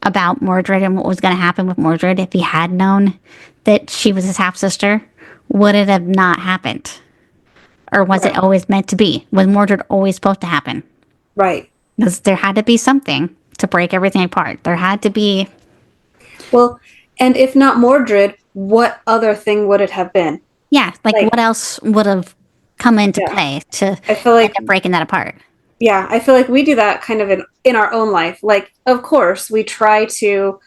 about Mordred and what was going to happen with Mordred, if he had known that she was his half-sister, would it have not happened? Or was it always meant to be? Was Mordred always supposed to happen? Right. Because there had to be something to break everything apart. There had to be... Well, and if not Mordred, what other thing would it have been? Yeah, like what else would have come into play to I feel like end up breaking that apart? Yeah, I feel like we do that kind of in our own life. Like, of course, we try to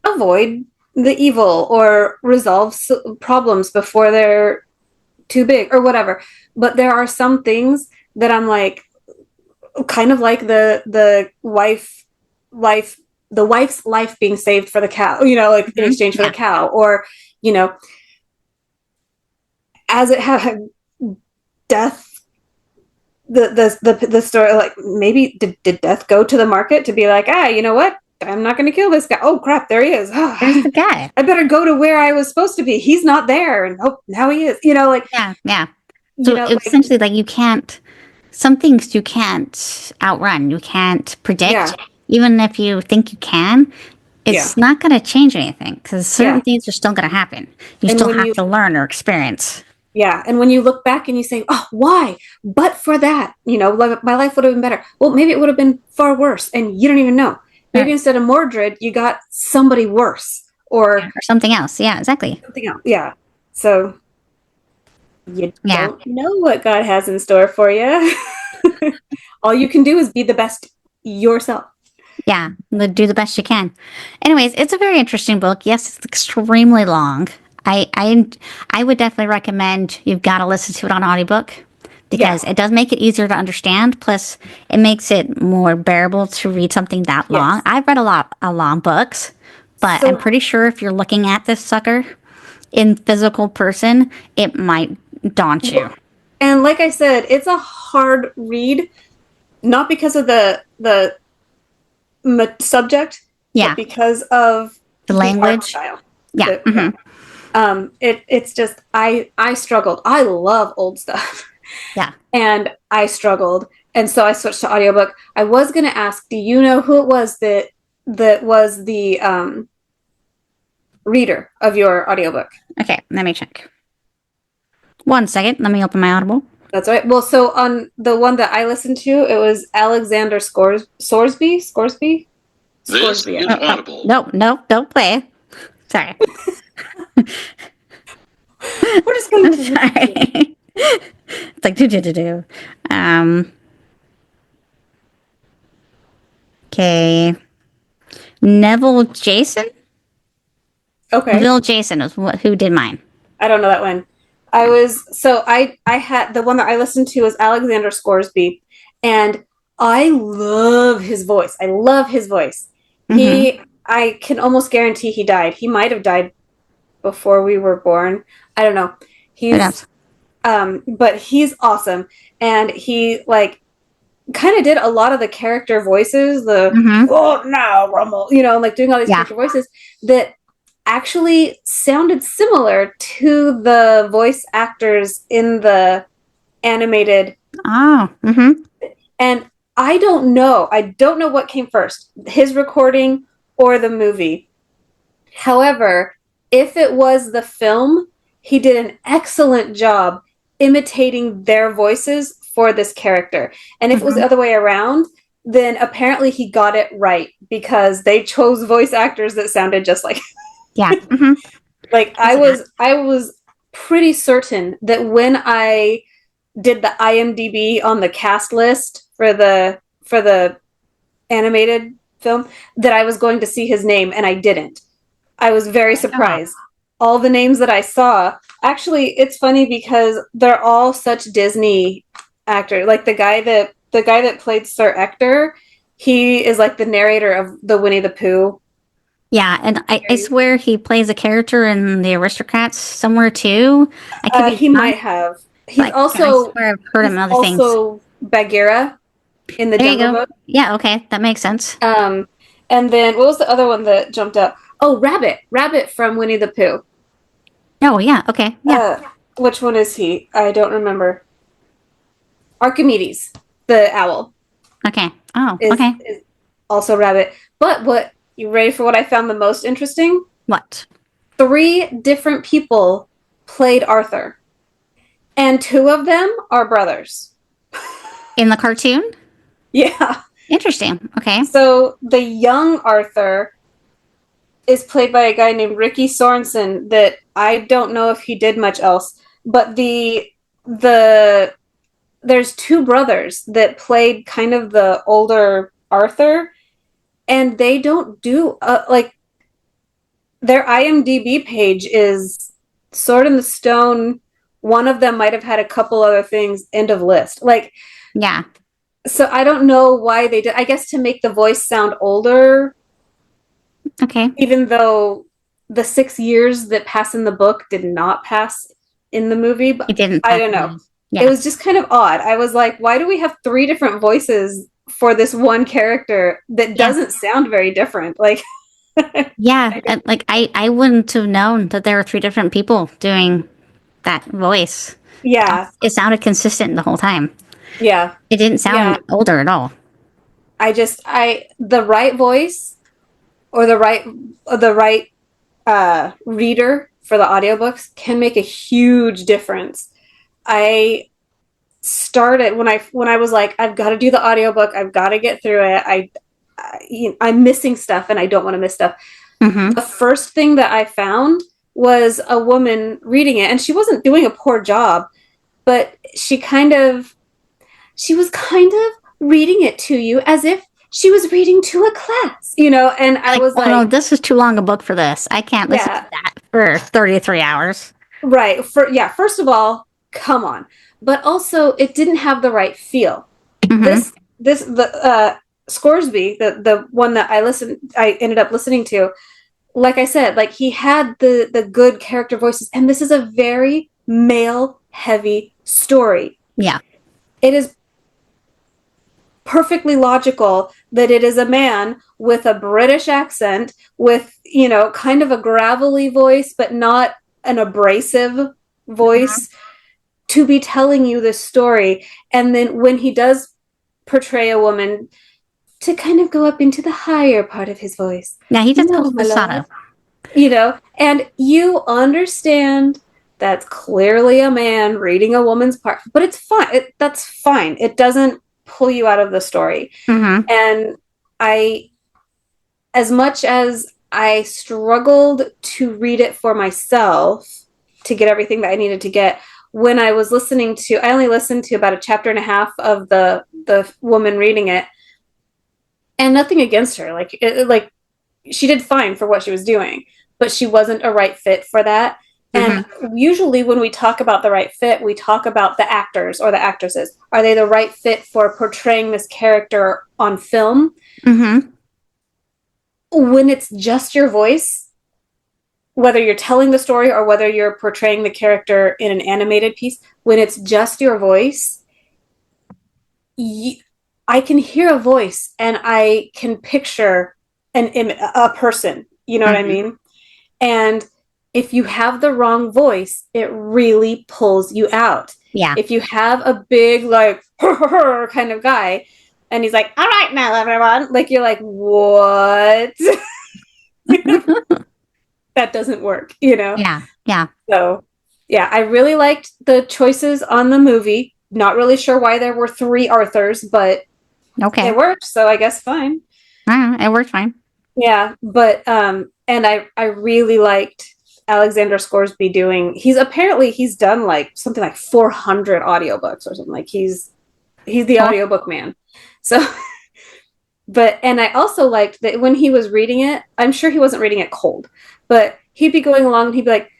avoid the evil or resolve problems before they're too big or whatever. But there are some things that I'm like, kind of like the wife's life being saved for the cow, like in exchange for the cow, or, as it had death. The story, like, maybe did Death go to the market to be like, you know what? I'm not going to kill this guy. Oh crap, there he is. Oh, there's the guy. I better go to where I was supposed to be. He's not there, and now he is. Yeah. So it's essentially like you can't. Some things you can't outrun. You can't predict. Yeah. Even if you think you can, it's not going to change anything because certain things are still going to happen. You still have to learn or experience. Yeah, and when you look back and you say, "Oh, why? But for that, my life would have been better." Well, maybe it would have been far worse, and you don't even know. Maybe instead of Mordred, you got somebody worse, or something else. Yeah, exactly. Something else. Yeah. So you don't know what God has in store for you. All you can do is be the best yourself. Yeah, do the best you can. Anyways, it's a very interesting book. Yes, it's extremely long. I would definitely recommend you've got to listen to it on audiobook because it does make it easier to understand. Plus, it makes it more bearable to read something that long. I've read a lot of long books, but I'm pretty sure if you're looking at this sucker in physical person, it might daunt you. And like I said, it's a hard read, not because of the subject, but because of the language style. Yeah. It's just I struggled. I love old stuff. Yeah. And I struggled. And so I switched to audiobook. I was gonna ask, do you know who it was that was the reader of your audiobook? Okay, let me check. 1 second, let me open my Audible. That's right. Well, so on the one that I listened to, it was Alexander Scoresby. This is Audible. No, don't play. Sorry. We're just going to sorry. It's like do. Okay. Neville Jason? Okay. Neville Jason is who did mine. I don't know that one. I had the one that I listened to was Alexander Scoresby, and I love his voice. I love his voice. I can almost guarantee he died. He might have died before we were born. I don't know. But he's awesome. And he kind of did a lot of the character voices, oh no, Rumble, like doing all these character voices that actually sounded similar to the voice actors in the animated. And I don't know what came first, his recording or the movie. However, if it was the film, he did an excellent job imitating their voices for this character. And if it was the other way around, then apparently he got it right because they chose voice actors that sounded just like Like I was pretty certain that when I did the IMDb on the cast list for the animated film that I was going to see his name, and I didn't. I was very surprised. All the names that I saw, actually, it's funny because they're all such Disney actors. Like the guy that played Sir Ector, he is like the narrator of the Winnie the Pooh. Yeah, and I swear he plays a character in the Aristocrats somewhere too. He might have. He's also. I swear I've heard him other things. Also Bagheera in the Jungle Book. Yeah, okay, that makes sense. And then what was the other one that jumped up? Oh, Rabbit from Winnie the Pooh. Oh yeah, okay, yeah. Which one is he? I don't remember. Archimedes, the owl. Okay. Oh, okay. Is also Rabbit. But what, you ready for what I found the most interesting? What? 3 different people played Arthur. And 2 of them are brothers. In the cartoon? Yeah. Interesting. Okay. So the young Arthur is played by a guy named Ricky Sorensen that I don't know if he did much else. But there's 2 brothers that played kind of the older Arthur, and they don't do like their IMDb page is Sword in the Stone. One of them might have had a couple other things, end of list. Like, yeah. So I don't know why they did. I guess to make the voice sound older. Okay. Even though the 6 years that pass in the book did not pass in the movie, but it didn't. I don't know. Yeah. It was just kind of odd. I was like, why do we have 3 different voices for this one character that doesn't sound very different? Like, yeah, like I wouldn't have known that there were 3 different people doing that voice. Yeah, it sounded consistent the whole time. Yeah, it didn't sound older at all. The right voice or the right reader for the audiobooks can make a huge difference. I started when I was like, I've got to do the audiobook. I've got to get through it. I'm missing stuff and I don't want to miss stuff. The first thing that I found was a woman reading it, and she wasn't doing a poor job, but she was kind of reading it to you as if she was reading to a class, and I was like, no, this is too long a book for this. I can't listen to that for 33 hours. Right. First of all, come on. But also it didn't have the right feel. The Scoresby, the one that I ended up listening to, like I said, like he had the good character voices, and this is a very male heavy story. Yeah. It is perfectly logical that it is a man with a British accent with, kind of a gravelly voice, but not an abrasive voice to be telling you this story. And then when he does portray a woman, to kind of go up into the higher part of his voice. Yeah, he just goes Masato. And you understand that's clearly a man reading a woman's part, but it's fine. That's fine. It doesn't pull you out of the story. And as much as I struggled to read it for myself to get everything that I needed to get, when I was I only listened to about a chapter and a half of the woman reading it, and nothing against her. Like she did fine for what she was doing, but she wasn't a right fit for that. And usually when we talk about the right fit, we talk about the actors or the actresses. Are they the right fit for portraying this character on film? When it's just your voice, whether you're telling the story or whether you're portraying the character in an animated piece, when it's just your voice, I can hear a voice and I can picture a person, you know what I mean? And if you have the wrong voice, it really pulls you out. Yeah. If you have a big, like, kind of guy, and he's like, all right now, everyone, like, you're like, what? That doesn't work, you know? Yeah. So, yeah, I really liked the choices on the movie. Not really sure why there were 3 Arthurs, but it worked, so I guess fine. It worked fine. Yeah, but and I really liked Alexander Scoresby doing. He's done like something like 400 audiobooks or something. Like he's the audiobook man. So and I also liked that when he was reading it, I'm sure he wasn't reading it cold, but he'd be going along and he'd be like,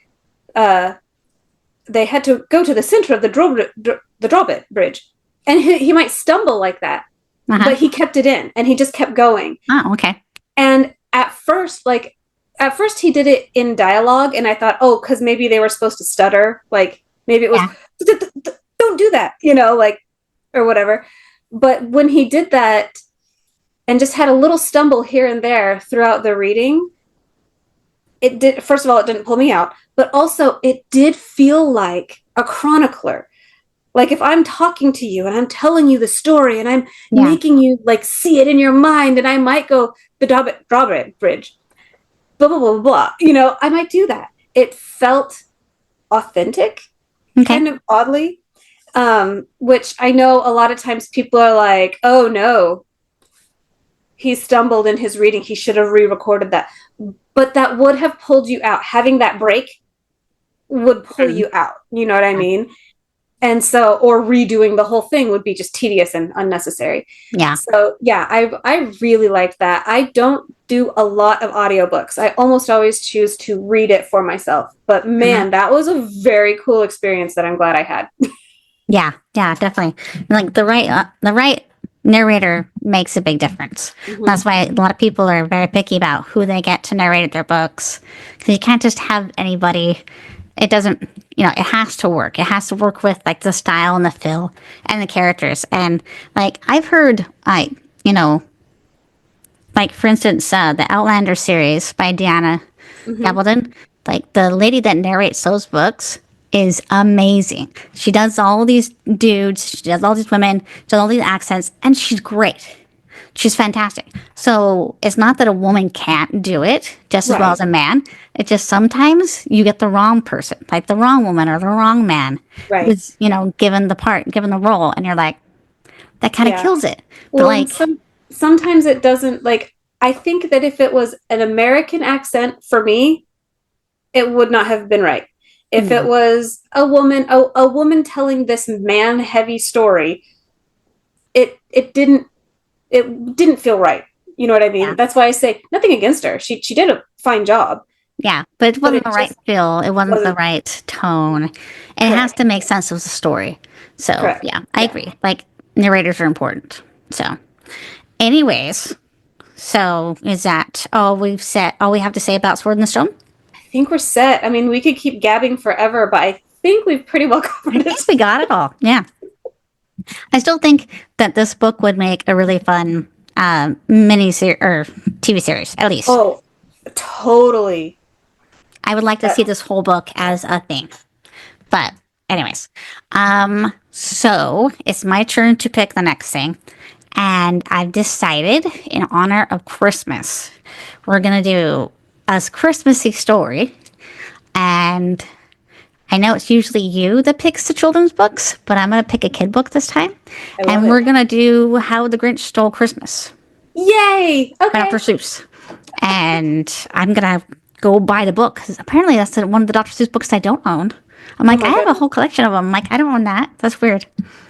they had to go to the center of the drawbridge bridge, and he might stumble like that, but he kept it in and he just kept going. Oh, okay. And at first he did it in dialogue, and I thought, oh, because maybe they were supposed to stutter, like maybe it was don't do that, you know, like, or whatever. But when he did that and just had a little stumble here and there throughout the reading, it did. First of all, it didn't pull me out, but also it did feel like a chronicler. Like if I'm talking to you and I'm telling you the story and I'm making you like see it in your mind, and I might go the drawbridge bridge, blah, blah, blah, blah. You know, I might do that. It felt authentic, kind of oddly, which I know a lot of times people are like, oh no, he stumbled in his reading. He should have re-recorded that. But that would have pulled you out. Having that break would pull you out. You know what I mean? And so, or redoing the whole thing would be just tedious and unnecessary. Yeah. So yeah, I really liked that. I don't do a lot of audiobooks. I almost always choose to read it for myself. But man, that was a very cool experience that I'm glad I had. Yeah, definitely. Like the right narrator makes a big difference. That's why a lot of people are very picky about who they get to narrate their books, because you can't just have anybody. It doesn't, it has to work. It has to work with like the style and the feel and the characters. And like I've heard, like for instance, the Outlander series by Deanna Gabaldon, like the lady that narrates those books is amazing. She does all these dudes, she does all these women, she does all these accents, and she's great. She's fantastic. So it's not that a woman can't do it just as well as a man. It's just sometimes you get the wrong person, like the wrong woman or the wrong man, who's, given the part, given the role, and you're like, that kind of kills it. But well, sometimes it doesn't. Like, I think that if it was an American accent for me, it would not have been right. If it was a woman telling this man-heavy story, it didn't feel right. You know what I mean? Yeah. That's why I say nothing against her. She did a fine job. Yeah, but it wasn't the right feel. It wasn't the right tone. And it has to make sense of the story. So, yeah, I agree. Like, narrators are important. So, anyways, is that all we have to say about Sword in the Stone? I think we're set. I mean, we could keep gabbing forever, but I think we've pretty well covered it. I think we got it all. Yeah. I still think that this book would make a really fun mini-series or TV series, at least. Oh, totally. I would like to see this whole book as a thing. But anyways, so it's my turn to pick the next thing. And I've decided, in honor of Christmas, we're going to do a Christmassy story. And I know it's usually you that picks the children's books, but I'm going to pick a kid book this time. And we're going to do How the Grinch Stole Christmas. Yay! Okay. Dr. Seuss. And I'm going to go buy the book, because apparently that's one of the Dr. Seuss books I don't own. I'm like, I have a whole collection of them. I'm like, I don't own that. That's weird.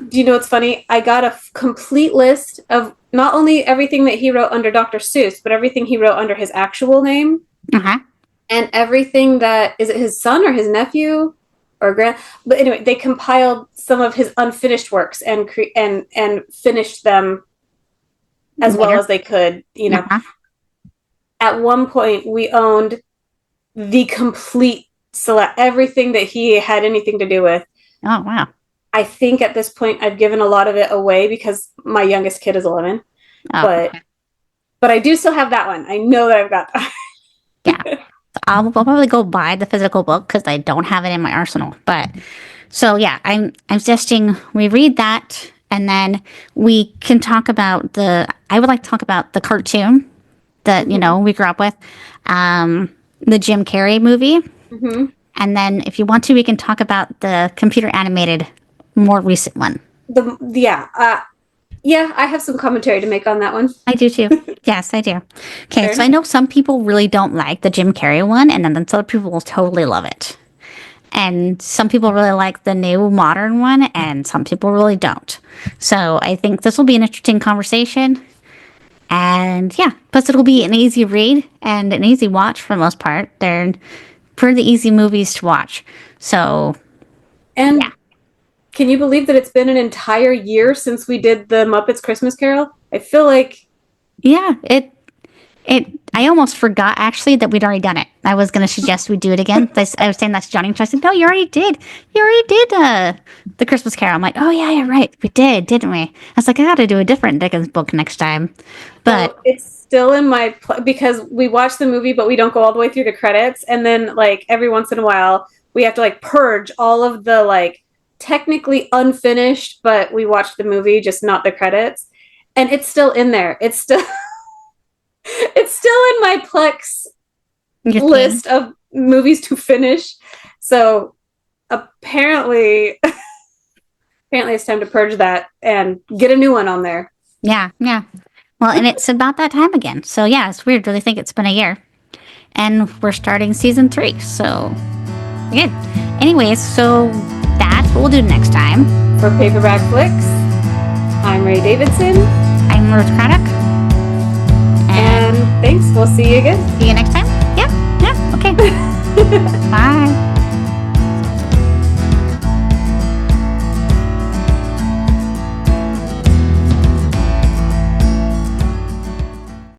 Do you know what's funny? I got a complete list of not only everything that he wrote under Dr. Seuss, but everything he wrote under his actual name. And everything that, is it his son or his nephew or grand? But anyway, they compiled some of his unfinished works and finished them as well as they could, At one point, we owned the complete everything that he had anything to do with. Oh, wow. I think at this point I've given a lot of it away because my youngest kid is 11. But I do still have that one. I know that I've got that. Yeah. I'll probably go buy the physical book because I don't have it in my arsenal. But so yeah, I'm suggesting we read that, and then we can talk about I would like to talk about the cartoon that we grew up with, the Jim Carrey movie, and then if you want to, we can talk about the computer animated, more recent one. I have some commentary to make on that one. I do too. Yes, I do. Okay, so I know some people really don't like the Jim Carrey one, and then some people will totally love it. And some people really like the new modern one, and some people really don't. So I think this will be an interesting conversation. And yeah, plus it'll be an easy read and an easy watch for the most part. They're pretty easy movies to watch. So, and yeah. Can you believe that it's been an entire year since we did the Muppets Christmas Carol? I feel like... Yeah, I almost forgot, actually, that we'd already done it. I was going to suggest we do it again. I was saying that to Johnny, and I said, no, you already did. You already did the Christmas Carol. I'm like, oh, yeah, you're right. We did, didn't we? I was like, I got to do a different Dickens book next time. But it's still in my... because we watch the movie, but we don't go all the way through the credits. And then, every once in a while, we have to, purge all of the, technically unfinished, but we watched the movie, just not the credits, and it's still in there. It's still in my Plex list of movies to finish. So apparently it's time to purge that and get a new one on there. Yeah. Well, and it's about that time again. So yeah, it's weird. Really think it's been a year, and we're starting season 3. So good. Anyways, so that's what we'll do next time. For Paperback Flicks, I'm Rae Davidson. I'm Ruth Craddock. And thanks. We'll see you again. See you next time.